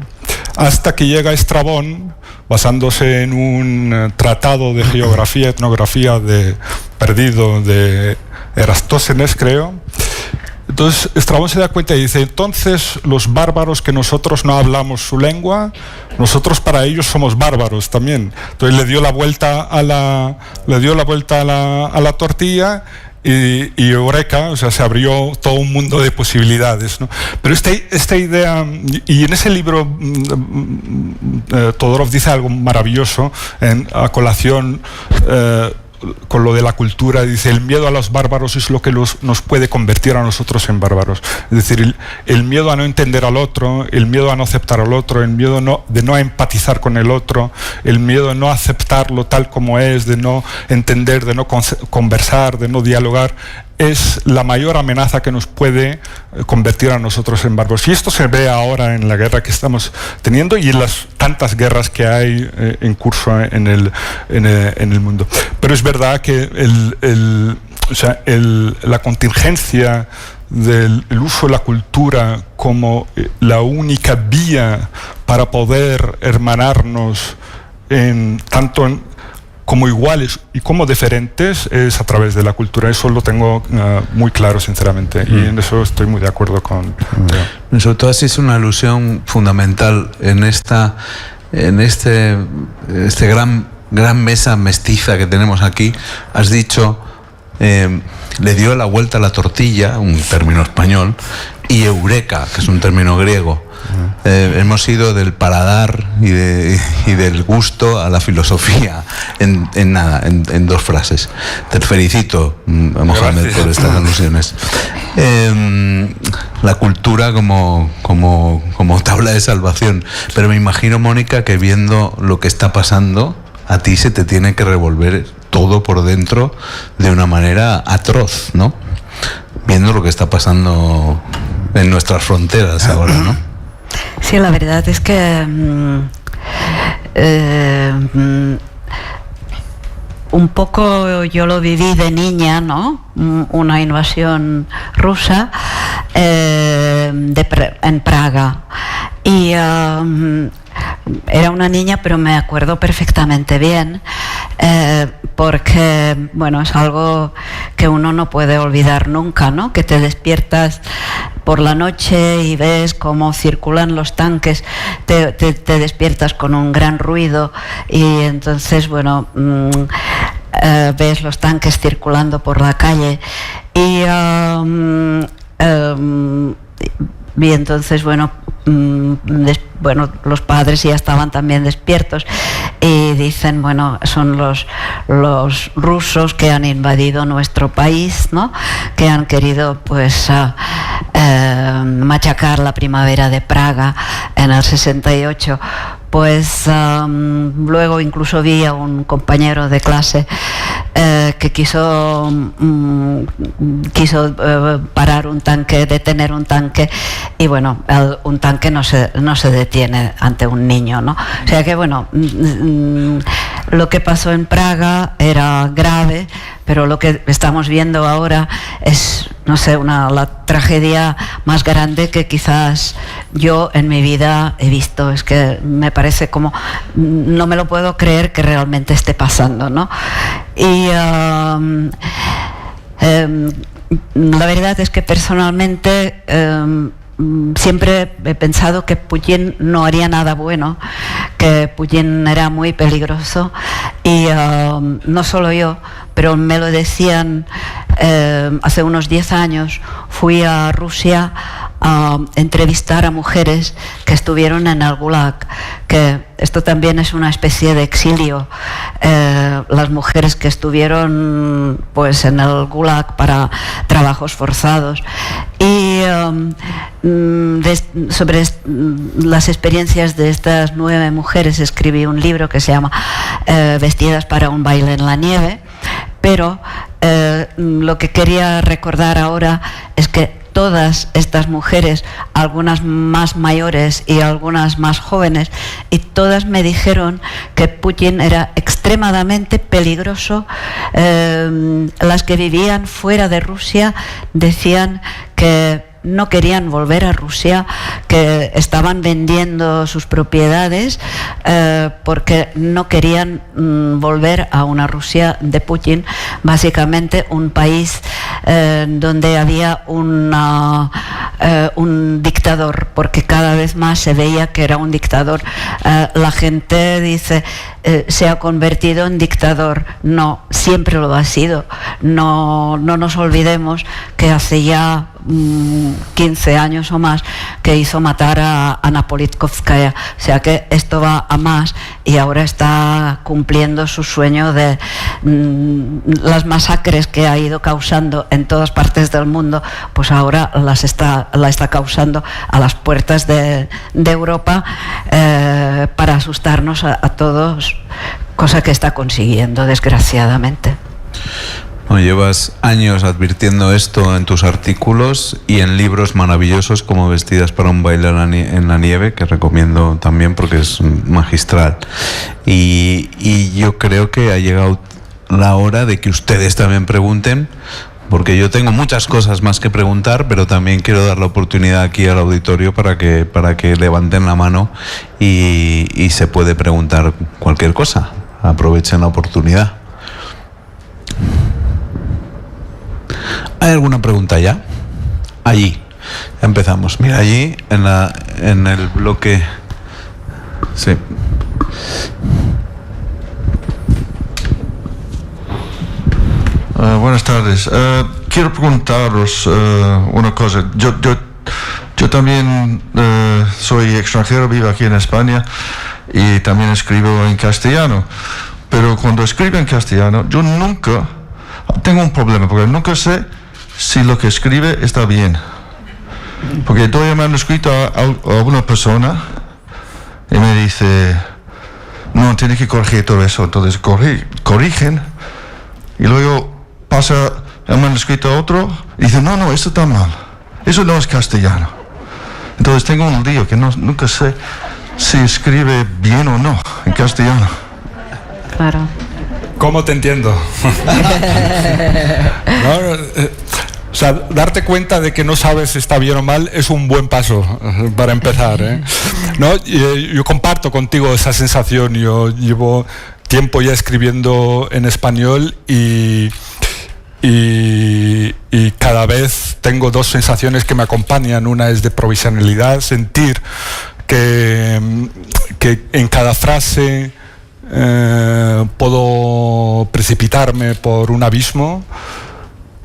Hasta que llega Estrabón, basándose en un tratado de geografía, etnografía perdido de Eratóstenes, creo. Entonces Estrabón se da cuenta y dice, entonces los bárbaros que nosotros no hablamos su lengua, nosotros para ellos somos bárbaros también. Entonces le dio la vuelta a la tortilla y Eureka, o sea, se abrió todo un mundo de posibilidades, ¿no? Pero esta idea, y en ese libro Todorov dice algo maravilloso a colación con lo de la cultura, dice: el miedo a los bárbaros es lo que nos puede convertir a nosotros en bárbaros. Es decir, el miedo a no entender al otro, el miedo a no aceptar al otro, el miedo de no empatizar con el otro, el miedo de no aceptarlo tal como es, de no entender, de no conversar, de no dialogar, es la mayor amenaza que nos puede convertir a nosotros en bárbaros. Y esto se ve ahora en la guerra que estamos teniendo y en las tantas guerras que hay en curso en el mundo. Pero es verdad que la contingencia del uso de la cultura como la única vía para poder hermanarnos como iguales y como diferentes es a través de la cultura. Eso lo tengo muy claro, sinceramente, y en eso estoy muy de acuerdo con... Sobre todo así es una alusión fundamental en este gran mesa mestiza que tenemos aquí. Has dicho, le dio la vuelta a la tortilla, un término español, y eureka, que es un término griego. Hemos ido del paladar y del gusto a la filosofía en 2 frases. Te felicito, Mohamed, por estas alusiones. La cultura como tabla de salvación. Pero me imagino, Mónica, que viendo lo que está pasando, a ti se te tiene que revolver todo por dentro de una manera atroz, ¿no? Viendo lo que está pasando en nuestras fronteras ahora, ¿no? Sí, la verdad es que un poco yo lo viví de niña, ¿no? Una invasión rusa en Praga. Y era una niña, pero me acuerdo perfectamente bien, porque, bueno, es algo que uno no puede olvidar nunca, ¿no? Que te despiertas por la noche y ves cómo circulan los tanques, te despiertas con un gran ruido y entonces, bueno, ves los tanques circulando por la calle y entonces, bueno, los padres ya estaban también despiertos y dicen, bueno, son los rusos que han invadido nuestro país, ¿no? Que han querido, pues, machacar la primavera de Praga en el 68. Pues luego incluso vi a un compañero de clase que quiso parar un tanque, detener un tanque, y bueno, un tanque no se detiene ante un niño, ¿no? O sea que, bueno, lo que pasó en Praga era grave, pero lo que estamos viendo ahora es, no sé, la tragedia más grande que quizás yo en mi vida he visto. Es que me parece como, no me lo puedo creer que realmente esté pasando, ¿no? Y la verdad es que personalmente siempre he pensado que Putin no haría nada bueno, que Putin era muy peligroso, y no solo yo, pero me lo decían hace unos 10 años. Fui a Rusia a entrevistar a mujeres que estuvieron en el Gulag, que esto también es una especie de exilio. Las mujeres que estuvieron, pues, en el Gulag para trabajos forzados, y sobre las experiencias de estas 9 mujeres escribí un libro que se llama Vestidas para un baile en la nieve. Pero lo que quería recordar ahora es que todas estas mujeres, algunas más mayores y algunas más jóvenes, y todas me dijeron que Putin era extremadamente peligroso. Las que vivían fuera de Rusia decían que no querían volver a Rusia, que estaban vendiendo sus propiedades porque no querían volver a una Rusia de Putin, básicamente un país donde había una un dictador, porque cada vez más se veía que era un dictador. La gente dice, se ha convertido en dictador. No, siempre lo ha sido. No nos olvidemos que hace ya 15 años o más que hizo matar a Anna Politkovskaya. O sea que esto va a más y ahora está cumpliendo su sueño de las masacres que ha ido causando en todas partes del mundo, pues ahora la está causando a las puertas de Europa, para asustarnos a todos, cosa que está consiguiendo, desgraciadamente. Bueno, llevas años advirtiendo esto en tus artículos y en libros maravillosos como Vestidas para un baile en la nieve, que recomiendo también porque es magistral. Y yo creo que ha llegado la hora de que ustedes también pregunten, porque yo tengo muchas cosas más que preguntar, pero también quiero dar la oportunidad aquí al auditorio para que levanten la mano y se puede preguntar cualquier cosa. Aprovechen la oportunidad. ¿Hay alguna pregunta ya? Allí. Empezamos. Mira, allí en el bloque. Sí. Buenas tardes. Quiero preguntaros una cosa. Yo también soy extranjero, vivo aquí en España y también escribo en castellano. Pero cuando escribo en castellano, yo nunca tengo un problema, porque nunca sé si lo que escribe está bien. Porque doy el manuscrito a una persona y me dice, no, tiene que corregir todo eso. Entonces corrigen y luego pasa el manuscrito a otro y dice, no, esto está mal. Eso no es castellano. Entonces tengo un lío que nunca sé si escribe bien o no en castellano. Claro. ¿Cómo te entiendo? O sea, darte cuenta de que no sabes si está bien o mal es un buen paso para empezar, ¿eh? ¿No? Yo comparto contigo esa sensación. Yo llevo tiempo ya escribiendo en español y cada vez tengo dos sensaciones que me acompañan. Una es de provisionalidad, sentir que en cada frase puedo precipitarme por un abismo,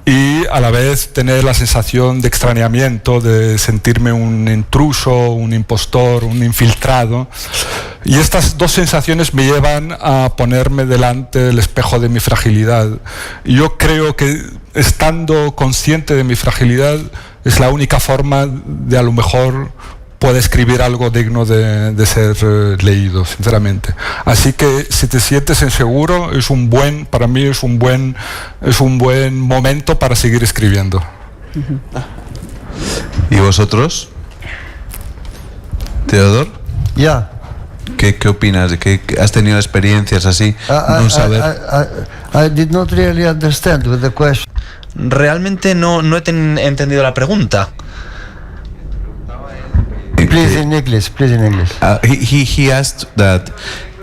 y a la vez tener la sensación de extrañamiento, de sentirme un intruso, un impostor, un infiltrado. Y estas dos sensaciones me llevan a ponerme delante del espejo de mi fragilidad. Y yo creo que estando consciente de mi fragilidad es la única forma de, a lo mejor, puede escribir algo digno de ser leído, sinceramente. Así que si te sientes inseguro, para mí es un buen momento para seguir escribiendo. ¿Y vosotros? ¿Teodor? Yeah. ¿Qué opinas? ¿Que has tenido experiencias así? No saber. I did not really understand with the question. Realmente no he entendido la pregunta. Please in English. He asked that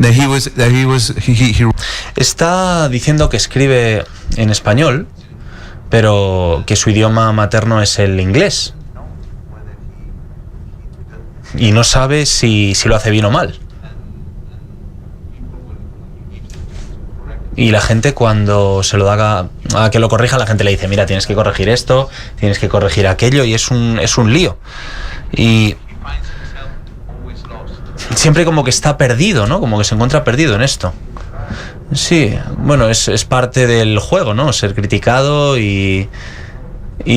he was. Está diciendo que escribe en español, pero que su idioma materno es el inglés. Y no sabe si lo hace bien o mal. Y la gente, cuando se lo da a que lo corrija, la gente le dice, mira, tienes que corregir esto, tienes que corregir aquello, y es un lío. Y siempre como que está perdido, ¿no? Como que se encuentra perdido en esto. Sí, bueno, es parte del juego, ¿no? Ser criticado y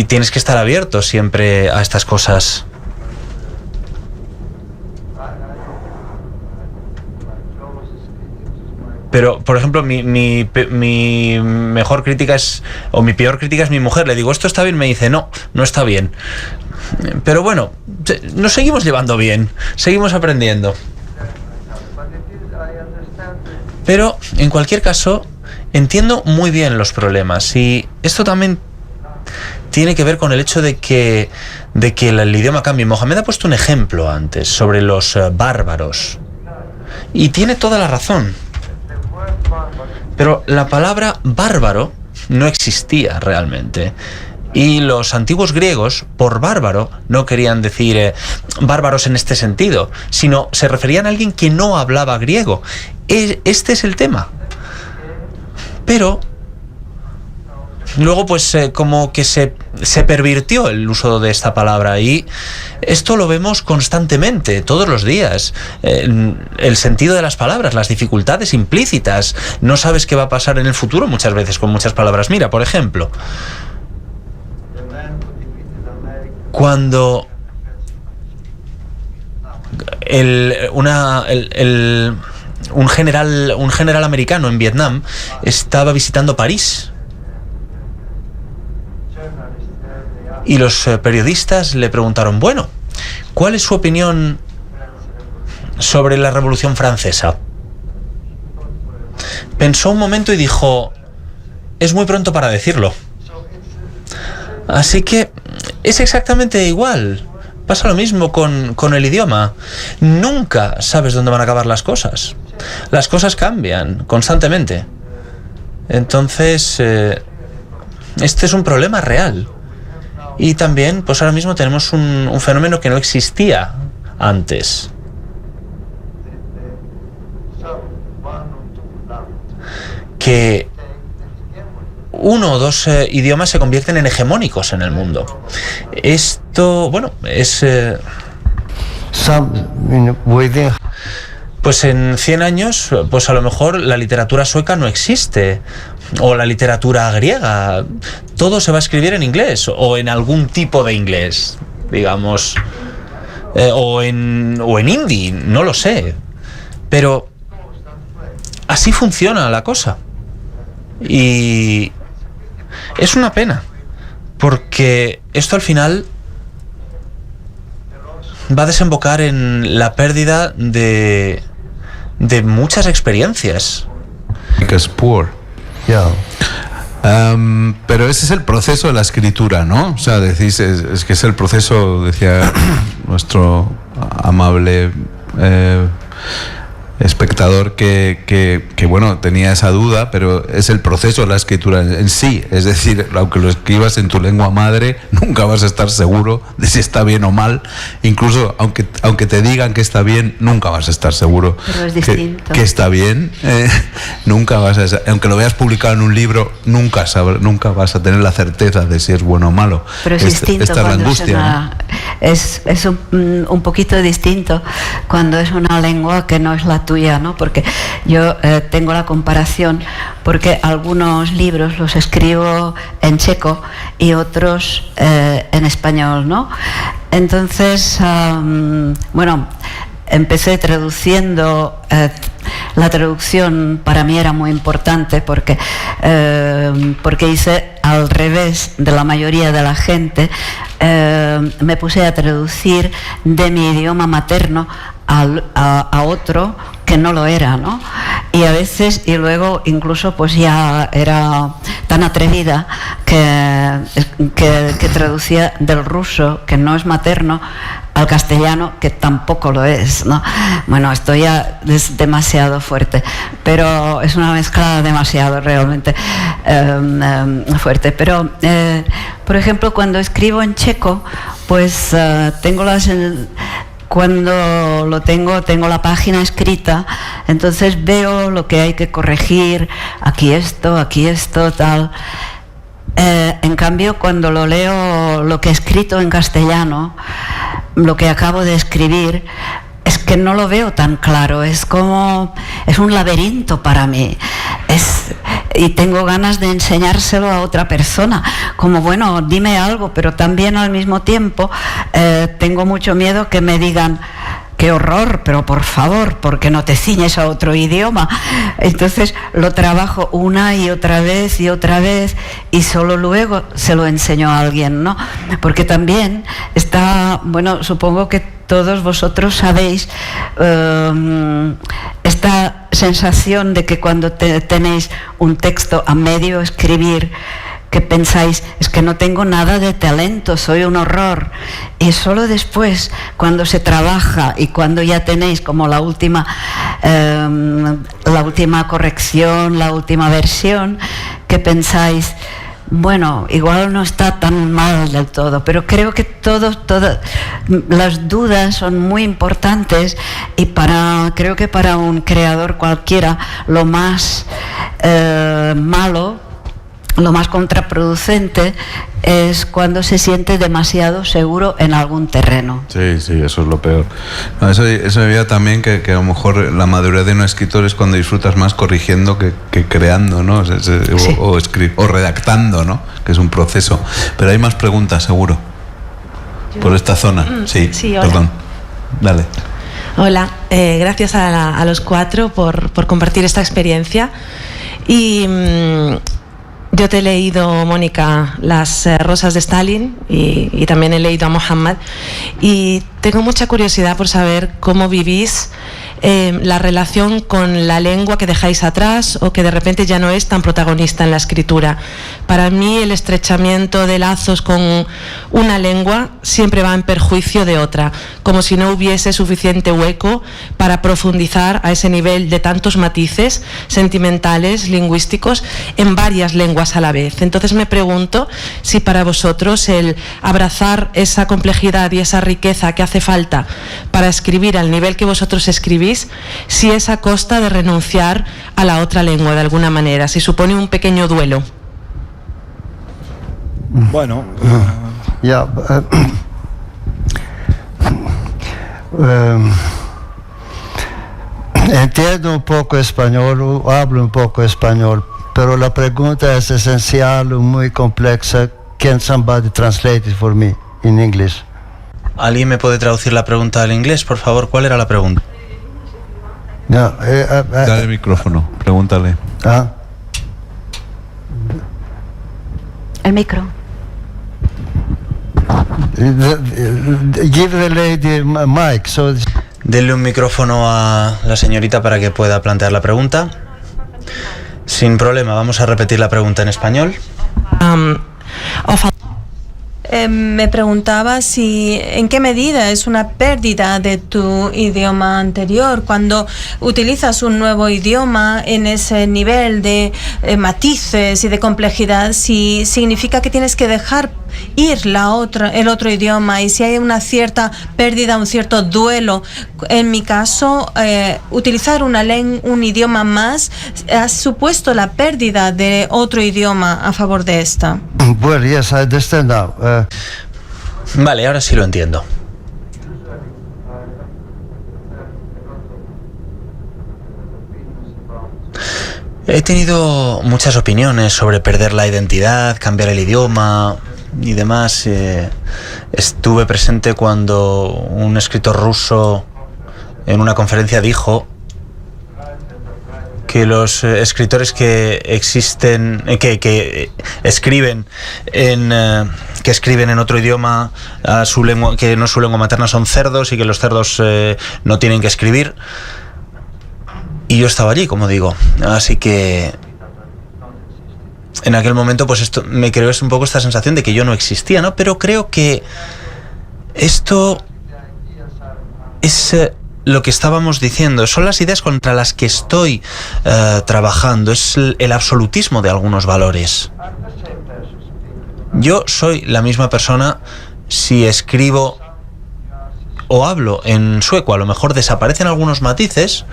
tienes que estar abierto siempre a estas cosas. Pero, por ejemplo, mi mejor crítica o mi peor crítica es mi mujer. Le digo, ¿esto está bien? Me dice, no está bien. Pero bueno, nos seguimos llevando bien, seguimos aprendiendo. Pero, en cualquier caso, entiendo muy bien los problemas. Y esto también tiene que ver con el hecho de que el idioma cambie. Mohamed ha puesto un ejemplo antes sobre los bárbaros. Y tiene toda la razón. Pero la palabra bárbaro no existía realmente. Y los antiguos griegos, por bárbaro, no querían decir bárbaros en este sentido, sino se referían a alguien que no hablaba griego. Este es el tema. Pero luego pues como que se pervirtió el uso de esta palabra, y esto lo vemos constantemente, todos los días. El sentido de las palabras, las dificultades implícitas, no sabes qué va a pasar en el futuro muchas veces con muchas palabras. Mira, por ejemplo, cuando un general americano en Vietnam estaba visitando París, y los periodistas le preguntaron, bueno, ¿cuál es su opinión sobre la Revolución Francesa? Pensó un momento y dijo, es muy pronto para decirlo. Así que es exactamente igual. Pasa lo mismo con el idioma. Nunca sabes dónde van a acabar las cosas. Las cosas cambian constantemente. Entonces, este es un problema real. Y también, pues ahora mismo tenemos un fenómeno que no existía antes. Que uno o dos idiomas se convierten en hegemónicos en el mundo. Esto, bueno, es... Pues en 100 años, pues a lo mejor la literatura sueca no existe, o la literatura griega. Todo se va a escribir en inglés, o en algún tipo de inglés, digamos, o en hindi, no lo sé. Pero así funciona la cosa. Y es una pena, porque esto al final va a desembocar en la pérdida de muchas experiencias. Because poor. Yeah. Pero ese es el proceso de la escritura, ¿no? O sea, decís, es que es el proceso, decía nuestro amable espectador que bueno, tenía esa duda, pero es el proceso de la escritura en sí. Es decir, aunque lo escribas en tu lengua madre, nunca vas a estar seguro de si está bien o mal. Incluso aunque te digan que está bien, nunca vas a estar seguro que está bien. Nunca vas a, aunque lo veas publicado en un libro, nunca vas a tener la certeza de si es bueno o malo. Pero es distinto esta es la cuando angustia, ¿no? Es un poquito distinto cuando es una lengua que no es la tuya, ¿no? Porque yo tengo la comparación, porque algunos libros los escribo en checo y otros en español, ¿no? Entonces, bueno, empecé traduciendo. La traducción para mí era muy importante porque hice al revés de la mayoría de la gente. Me puse a traducir de mi idioma materno a otro que no lo era, ¿no? Y a veces, y luego incluso pues ya era tan atrevida que traducía del ruso, que no es materno, al castellano, que tampoco lo es, ¿no? Bueno, esto ya es demasiado fuerte, pero es una mezcla demasiado realmente fuerte. Pero, por ejemplo, cuando escribo en checo, pues tengo cuando tengo la página escrita, entonces veo lo que hay que corregir, aquí esto, tal. En cambio, cuando lo leo, lo que he escrito en castellano, lo que acabo de escribir, es que no lo veo tan claro, es un laberinto para mí, y tengo ganas de enseñárselo a otra persona, como bueno, dime algo, pero también al mismo tiempo tengo mucho miedo que me digan, qué horror, pero por favor, ¿por qué no te ciñes a otro idioma? Entonces lo trabajo una y otra vez y solo luego se lo enseño a alguien, ¿no? Porque también está, bueno, supongo que todos vosotros sabéis esta sensación de que cuando tenéis un texto a medio escribir, que pensáis, es que no tengo nada de talento, soy un horror. Y solo después, cuando se trabaja y cuando ya tenéis como la última corrección, la última versión, que pensáis, Bueno, igual no está tan mal del todo, pero creo que todas las dudas son muy importantes y creo que para un creador cualquiera lo más malo, lo más contraproducente es cuando se siente demasiado seguro en algún terreno. Sí, eso es lo peor. No, eso había también que a lo mejor la madurez de un escritor es cuando disfrutas más corrigiendo que creando, ¿no? Sí. O redactando, ¿no? Que es un proceso. Pero hay más preguntas, seguro. Por esta zona. Sí, hola. perdón. Dale. Hola, gracias a los cuatro por compartir esta experiencia. Y yo te he leído, Mónica, Las rosas de Stalin y también he leído a Mohammad, y tengo mucha curiosidad por saber cómo vivís la relación con la lengua que dejáis atrás o que de repente ya no es tan protagonista en la escritura. Para mí el estrechamiento de lazos con una lengua siempre va en perjuicio de otra, como si no hubiese suficiente hueco para profundizar a ese nivel de tantos matices sentimentales, lingüísticos, en varias lenguas a la vez. Entonces me pregunto si para vosotros el abrazar esa complejidad y esa riqueza que hace falta para escribir al nivel que vosotros escribís, si es a costa de renunciar a la otra lengua de alguna manera, si supone un pequeño duelo. Bueno, Ya, entiendo un poco español, hablo un poco español, pero la pregunta es esencial, muy compleja. Can somebody translate it for me in English? ¿Alguien me puede traducir la pregunta al inglés, por favor? ¿Cuál era la pregunta? No, Dale el micrófono, pregúntale. El micro. Give the lady mic. So Denle un micrófono a la señorita para que pueda plantear la pregunta. Sin problema, vamos a repetir la pregunta en español. Me preguntaba si en qué medida es una pérdida de tu idioma anterior cuando utilizas un nuevo idioma en ese nivel de matices y de complejidad, si significa que tienes que dejar ir el otro idioma, y si hay una cierta pérdida, un cierto duelo. En mi caso, utilizar un idioma más ha supuesto la pérdida de otro idioma a favor de esta. well, yes, I understand now. Vale, ahora sí lo entiendo. He tenido muchas opiniones sobre perder la identidad, cambiar el idioma y demás. Estuve presente cuando un escritor ruso en una conferencia dijo que los escritores que escriben en otro idioma a su lengua, que no es su lengua materna, son cerdos, y que los cerdos no tienen que escribir. Y yo estaba allí, como digo, así que en aquel momento pues esto me creó un poco esta sensación de que yo no existía, ¿no? Pero creo que esto es lo que estábamos diciendo, son las ideas contra las que estoy trabajando, es el absolutismo de algunos valores. Yo soy la misma persona si escribo o hablo en sueco. A lo mejor desaparecen algunos matices,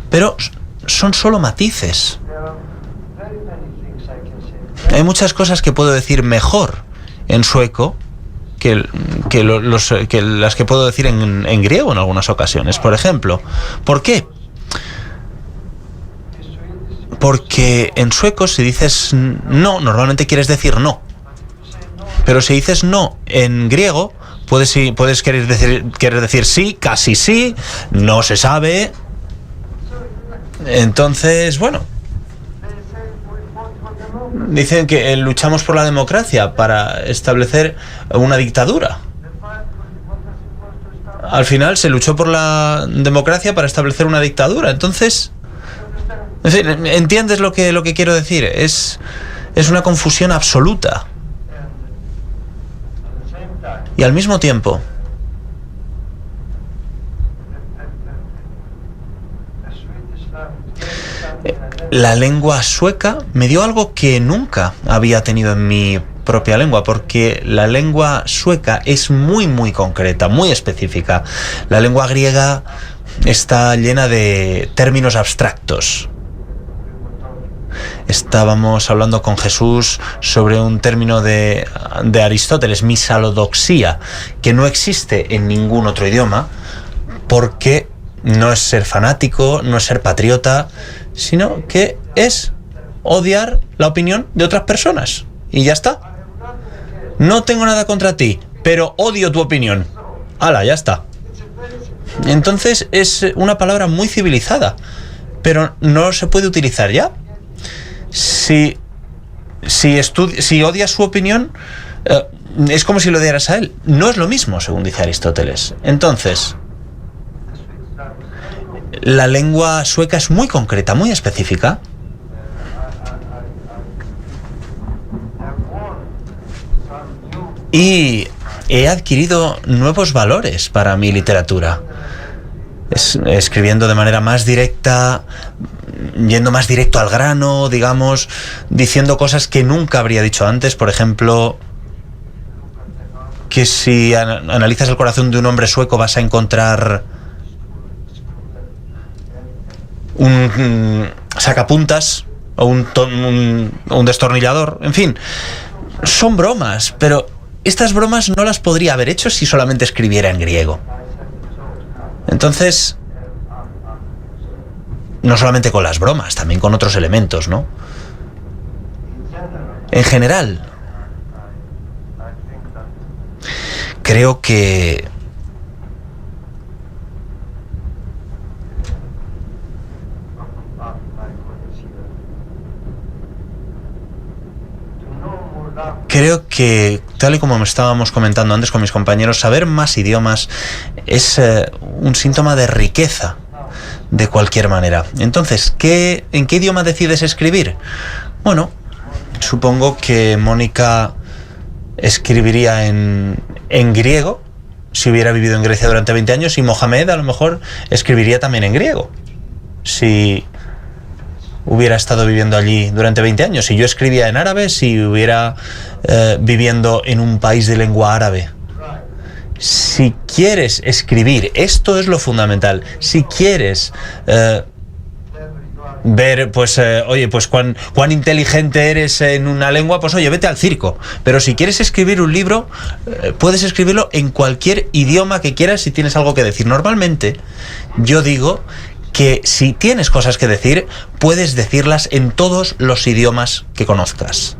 pero son solo matices. Hay muchas cosas que puedo decir mejor en sueco que las que puedo decir en griego en algunas ocasiones, por ejemplo. ¿Por qué? Porque en sueco, si dices no, normalmente quieres decir no. Pero si dices no en griego, puedes querer decir sí, casi sí, no se sabe. Entonces, bueno, dicen que luchamos por la democracia para establecer una dictadura. Al final se luchó por la democracia para establecer una dictadura. Entonces, en fin, ¿entiendes lo que quiero decir? Es una confusión absoluta. Y al mismo tiempo, la lengua sueca me dio algo que nunca había tenido en mi propia lengua, porque la lengua sueca es muy muy concreta, muy específica. La lengua griega está llena de términos abstractos. Estábamos hablando con Jesús sobre un término de Aristóteles, misalodoxía, que no existe en ningún otro idioma, porque no es ser fanático, no es ser patriota, sino que es odiar la opinión de otras personas. Y ya está. No tengo nada contra ti, pero odio tu opinión. ¡Hala, ya está! Entonces es una palabra muy civilizada, pero no se puede utilizar ya. Si odias su opinión, es como si lo odiaras a él. No es lo mismo, según dice Aristóteles. Entonces, la lengua sueca es muy concreta, muy específica. Y he adquirido nuevos valores para mi literatura. Escribiendo de manera más directa, yendo más directo al grano, digamos, diciendo cosas que nunca habría dicho antes. Por ejemplo, que si analizas el corazón de un hombre sueco vas a encontrar un sacapuntas o un destornillador. En fin, son bromas, pero estas bromas no las podría haber hecho si solamente escribiera en griego. Entonces, no solamente con las bromas, también con otros elementos, ¿no? En general, creo que tal y como me estábamos comentando antes con mis compañeros, saber más idiomas es un síntoma de riqueza, de cualquier manera. Entonces, ¿en qué idioma decides escribir? Bueno, supongo que Mónica escribiría en griego, si hubiera vivido en Grecia durante 20 años, y Mohamed a lo mejor escribiría también en griego, si hubiera estado viviendo allí durante 20 años. Si yo escribía en árabe, si hubiera viviendo en un país de lengua árabe. Si quieres escribir, esto es lo fundamental. Si quieres ver, pues, oye, pues cuán inteligente eres en una lengua, pues oye, vete al circo. Pero si quieres escribir un libro, puedes escribirlo en cualquier idioma que quieras si tienes algo que decir. Normalmente, yo digo que si tienes cosas que decir, puedes decirlas en todos los idiomas que conozcas.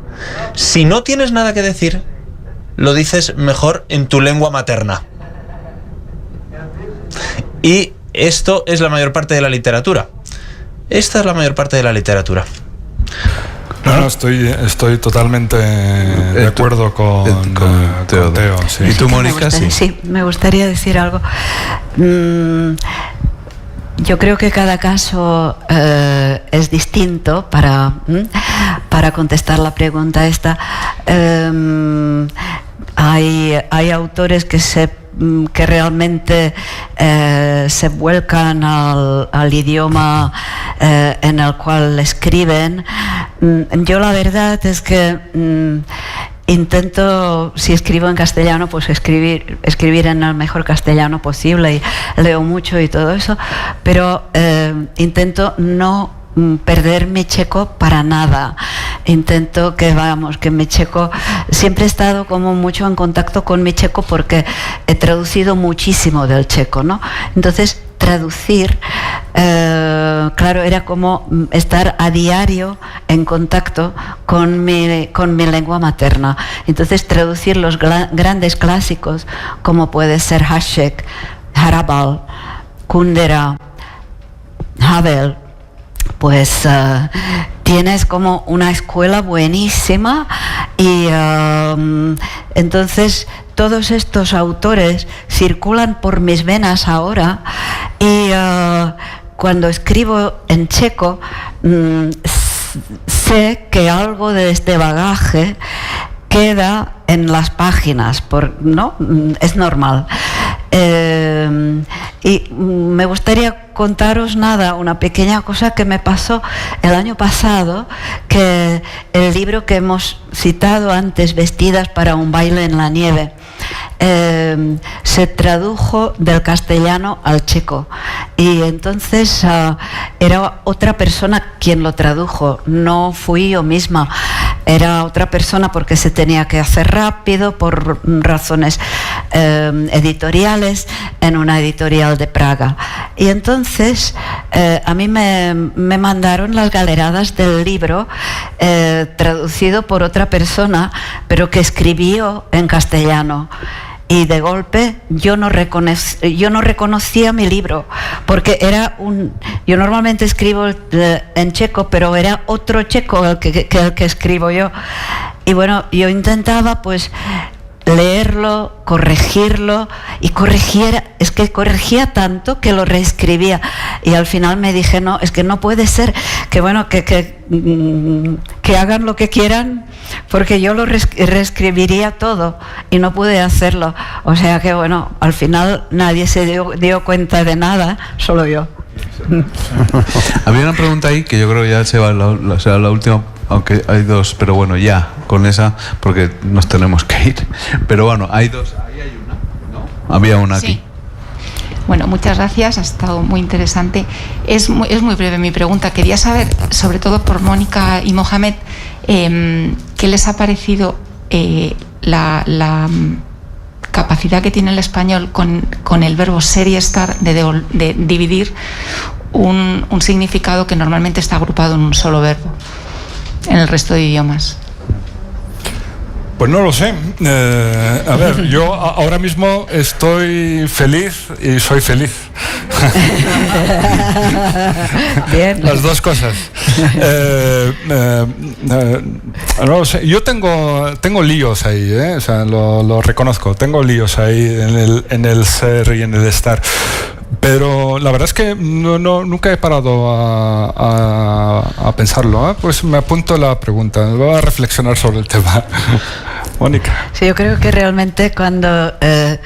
Si no tienes nada que decir, lo dices mejor en tu lengua materna. Y esto es la mayor parte de la literatura. Esta es la mayor parte de la literatura. No, estoy totalmente de acuerdo con Teo. Sí. ¿Y tú, Mónica? Sí, me gustaría decir algo. Yo creo que cada caso es distinto para contestar la pregunta esta. Hay autores que realmente se vuelcan al idioma en el cual escriben. Yo la verdad es que intento, si escribo en castellano, pues escribir en el mejor castellano posible, y leo mucho y todo eso, pero intento no perder mi checo para nada. Intento que mi checo, siempre he estado como mucho en contacto con mi checo porque he traducido muchísimo del checo, ¿no? Entonces, traducir, claro, era como estar a diario en contacto con mi lengua materna. Entonces, traducir los grandes clásicos, como puede ser Hašek, Harabal, Kundera, Havel, pues tienes como una escuela buenísima, y entonces todos estos autores circulan por mis venas ahora, y cuando escribo en checo sé que algo de este bagaje queda en las páginas, ¿no? Es normal. Y me gustaría contaros una pequeña cosa que me pasó el año pasado, que el libro que hemos citado antes, Vestidas para un baile en la nieve, se tradujo del castellano al checo, y entonces era otra persona quien lo tradujo, no fui yo misma, era otra persona porque se tenía que hacer rápido por razones editoriales en una editorial de Praga. Y entonces a mí me mandaron las galeradas del libro traducido por otra persona, pero que escribió en castellano. Y de golpe yo no reconocía mi libro, porque era yo normalmente escribo en checo, pero era otro checo el que escribo yo. Y bueno, yo intentaba pues leerlo, corregirlo, y corregía tanto que lo reescribía, y al final me dije, no, es que no puede ser que hagan lo que quieran, porque yo lo reescribiría todo, y no pude hacerlo. O sea que bueno, al final nadie se dio cuenta de nada, solo yo. Había una pregunta ahí que yo creo que ya será la última, aunque hay dos, pero bueno, ya con esa, porque nos tenemos que ir. Pero bueno, hay dos. Ahí hay una, ¿no? Había una aquí. Sí. Bueno, muchas gracias, ha estado muy interesante. Es muy breve mi pregunta. Quería saber, sobre todo por Mónica y Mohamed, ¿qué les ha parecido la capacidad que tiene el español con el verbo ser y estar de dividir un significado que normalmente está agrupado en un solo verbo en el resto de idiomas? Pues no lo sé. A ver, yo ahora mismo estoy feliz y soy feliz. Bien. Las dos cosas. No lo sé. Yo tengo líos ahí, o sea, lo reconozco. Tengo líos ahí en el ser y en el estar. Pero la verdad es que nunca he parado a pensarlo, ¿eh? Pues me apunto la pregunta, voy a reflexionar sobre el tema. Mónica. Sí, yo creo que realmente cuando el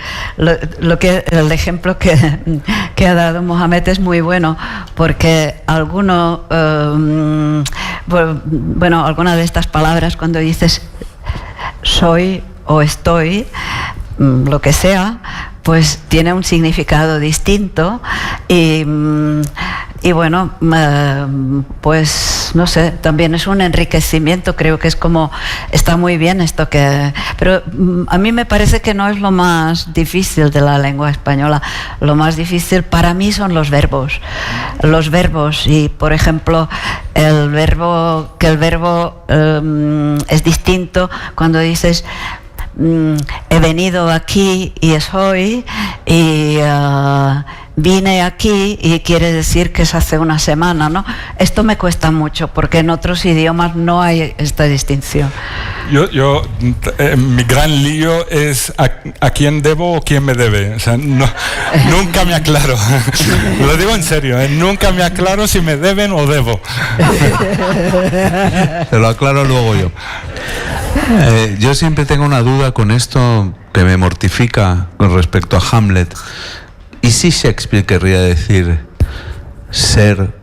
ejemplo que ha dado Mohamed es muy bueno, porque algunas de estas palabras, cuando dices soy o estoy, lo que sea, pues tiene un significado distinto, y bueno, pues no sé, también es un enriquecimiento. Creo que es como, está muy bien esto pero a mí me parece que no es lo más difícil de la lengua española. Lo más difícil para mí son los verbos, y por ejemplo el verbo es distinto cuando dices he venido aquí y es hoy, y vine aquí y quiere decir que es hace una semana, ¿no? Esto me cuesta mucho porque en otros idiomas no hay esta distinción. Mi gran lío es a quién debo o quién me debe. O sea, nunca me aclaro. Lo digo en serio, nunca me aclaro si me deben o debo. Te lo aclaro luego yo. Yo siempre tengo una duda con esto que me mortifica con respecto a Hamlet. ¿Y si Shakespeare querría decir ser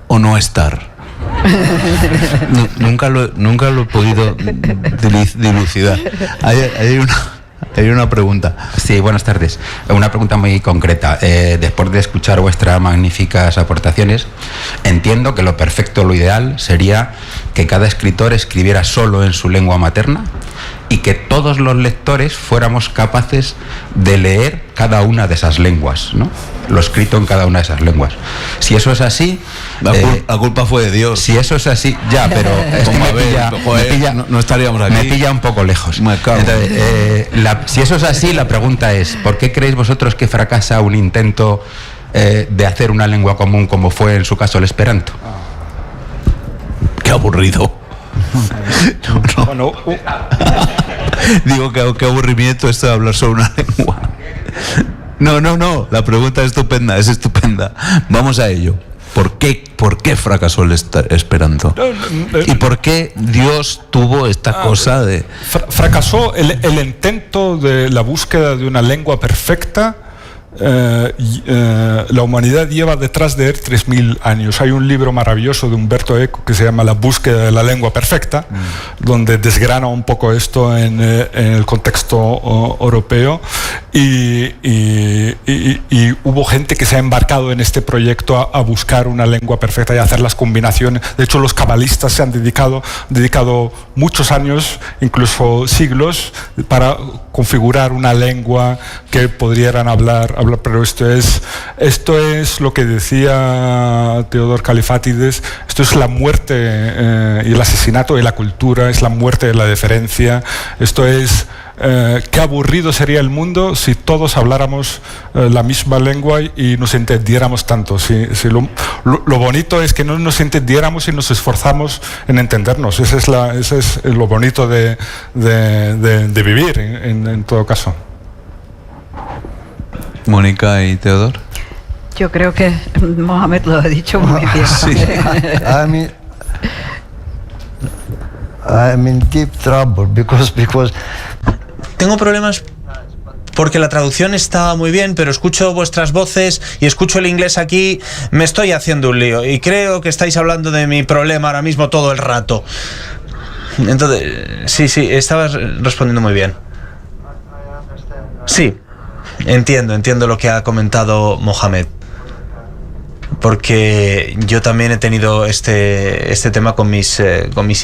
o no estar? Nunca lo he podido dilucidar. Hay una pregunta. Sí, buenas tardes. Una pregunta muy concreta. Después de escuchar vuestras magníficas aportaciones, entiendo que lo perfecto, lo ideal, sería que cada escritor escribiera solo en su lengua materna y que todos los lectores fuéramos capaces de leer cada una de esas lenguas, ¿no? Lo escrito en cada una de esas lenguas. Si eso es así... La culpa fue de Dios. Si eso es así, ya, pero no estaríamos aquí. Me pilla un poco lejos. Entonces, si eso es así, la pregunta es, ¿por qué creéis vosotros que fracasa un intento de hacer una lengua común como fue en su caso el esperanto? Qué aburrido. Digo que qué aburrimiento esto de hablar sobre una lengua. No, la pregunta es estupenda. Vamos a ello. ¿Por qué fracasó el Esperanto? ¿Y por qué Dios tuvo esta cosa de...? Fracasó el intento de la búsqueda de una lengua perfecta la humanidad lleva detrás de él 3.000 años. Hay un libro maravilloso de Umberto Eco que se llama La búsqueda de la lengua perfecta, donde desgrana un poco esto en el contexto europeo, y hubo gente que se ha embarcado en este proyecto a buscar una lengua perfecta y a hacer las combinaciones. De hecho, los cabalistas se han dedicado muchos años, incluso siglos, para configurar una lengua que pudieran hablar, pero esto es lo que decía Theodor Kalifatides, esto es la muerte y el asesinato de la cultura, es la muerte de la deferencia, esto es qué aburrido sería el mundo si todos habláramos la misma lengua y nos entendiéramos tanto. Si lo bonito es que no nos entendiéramos y nos esforzamos en entendernos. Ese es lo bonito de vivir, en todo caso. Mónica y Theodor. Yo creo que Mohamed lo ha dicho muy bien. Sí. I'm in deep trouble because Tengo problemas porque la traducción está muy bien, pero escucho vuestras voces y escucho el inglés aquí, me estoy haciendo un lío y creo que estáis hablando de mi problema ahora mismo todo el rato. Entonces, sí, estabas respondiendo muy bien. Sí, entiendo lo que ha comentado Mohamed, porque yo también he tenido este tema con mis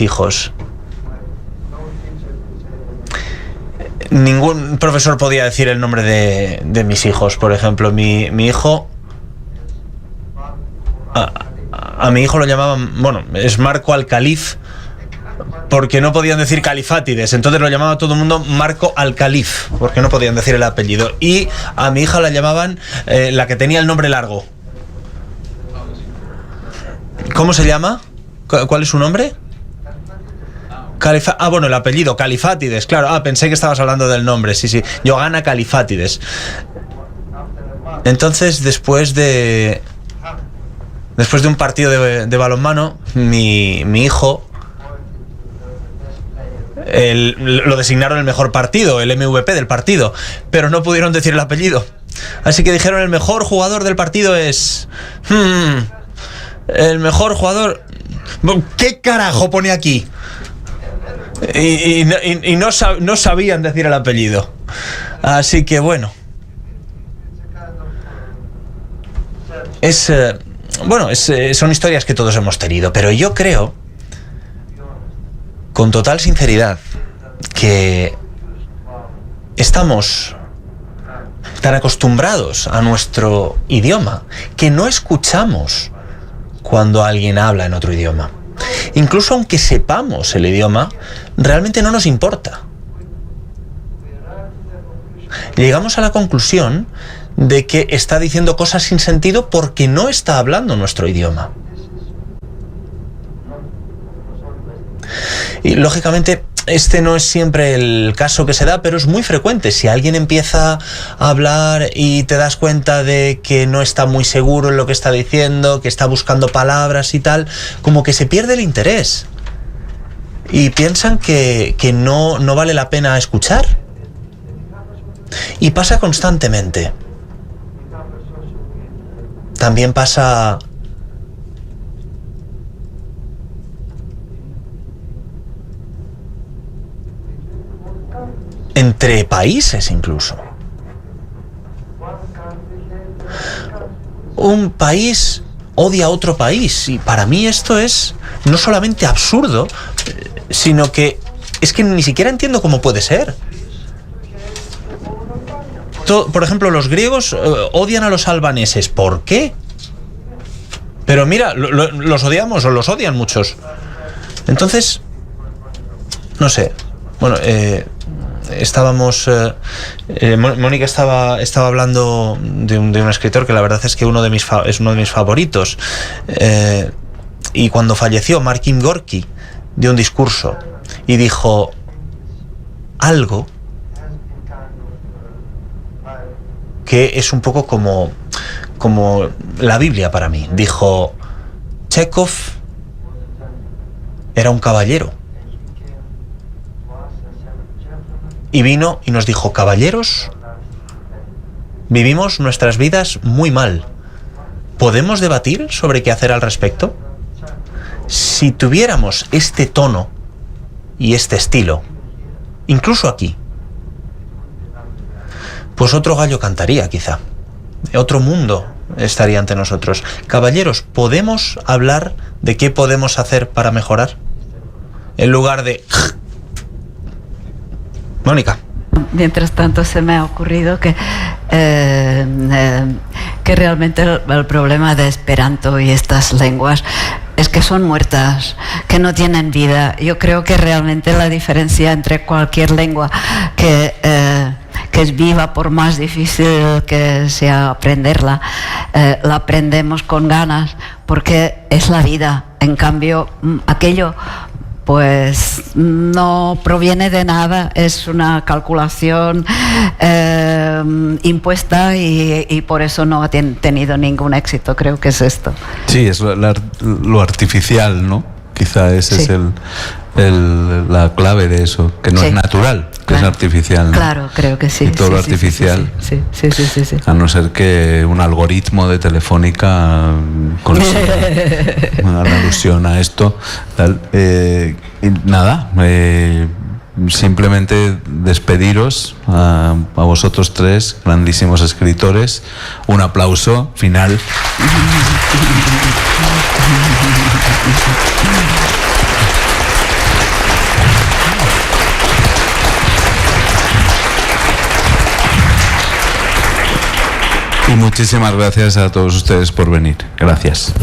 hijos. Ningún profesor podía decir el nombre de mis hijos. Por ejemplo, mi hijo, a mi hijo lo llamaban, es Marco Al-Khalif, porque no podían decir Califátides, entonces lo llamaba todo el mundo Marco Al-Khalif, porque no podían decir el apellido. Y a mi hija la llamaban la que tenía el nombre largo. ¿Cómo se llama? ¿Cuál es su nombre? El apellido, Califátides, claro. Pensé que estabas hablando del nombre, sí. Johanna Califátides. Entonces, después de un partido de balonmano, mi hijo, lo designaron el mejor partido, el MVP del partido, pero no pudieron decir el apellido. Así que dijeron, el mejor jugador del partido es... el mejor jugador... ¿Qué carajo pone aquí? Y no sabían decir el apellido. Así que bueno. Son historias que todos hemos tenido, pero yo creo, con total sinceridad, que estamos tan acostumbrados a nuestro idioma que no escuchamos cuando alguien habla en otro idioma. Incluso aunque sepamos el idioma, realmente no nos importa. Llegamos a la conclusión de que está diciendo cosas sin sentido porque no está hablando nuestro idioma. Y lógicamente este no es siempre el caso que se da, pero es muy frecuente. Si alguien empieza a hablar y te das cuenta de que no está muy seguro en lo que está diciendo, que está buscando palabras y tal, como que se pierde el interés y piensan que no vale la pena escuchar. Y pasa constantemente. También pasa entre países incluso. Un país odia a otro país y para mí esto es no solamente absurdo, sino que es que ni siquiera entiendo cómo puede ser. Por ejemplo, los griegos odian a los albaneses. ¿Por qué? Pero mira, los odiamos o los odian muchos. Entonces, no sé. Bueno, Mónica estaba hablando de un escritor que la verdad es que es uno de mis favoritos, y cuando falleció, Maxim Gorki dio un discurso y dijo algo que es un poco como la Biblia para mí. Dijo: Chekhov era un caballero. Y vino y nos dijo: caballeros, Vivimos nuestras vidas muy mal. ¿Podemos debatir sobre qué hacer al respecto? Si tuviéramos este tono y este estilo, incluso aquí, pues otro gallo cantaría quizá. Otro mundo estaría ante nosotros. Caballeros, ¿podemos hablar de qué podemos hacer para mejorar? En lugar de... Mónica. Mientras tanto se me ha ocurrido que realmente el problema de Esperanto y estas lenguas es que son muertas, que no tienen vida. Yo creo que realmente la diferencia entre cualquier lengua que es viva, por más difícil que sea aprenderla, la aprendemos con ganas porque es la vida. En cambio, aquello pues no proviene de nada, es una calculación impuesta y por eso no ha tenido ningún éxito. Creo que es esto. Sí, es lo artificial, ¿no? Quizá ese Sí. es la clave de eso, que no Sí. es natural, que Claro. es artificial, ¿no? Claro, creo que sí. Y todo sí, lo sí, artificial. Sí. A no ser que un algoritmo de Telefónica consiga una alusión a esto. Tal. Y nada, simplemente despediros a vosotros tres, grandísimos escritores. Un aplauso final. Y muchísimas gracias a todos ustedes por venir. Gracias.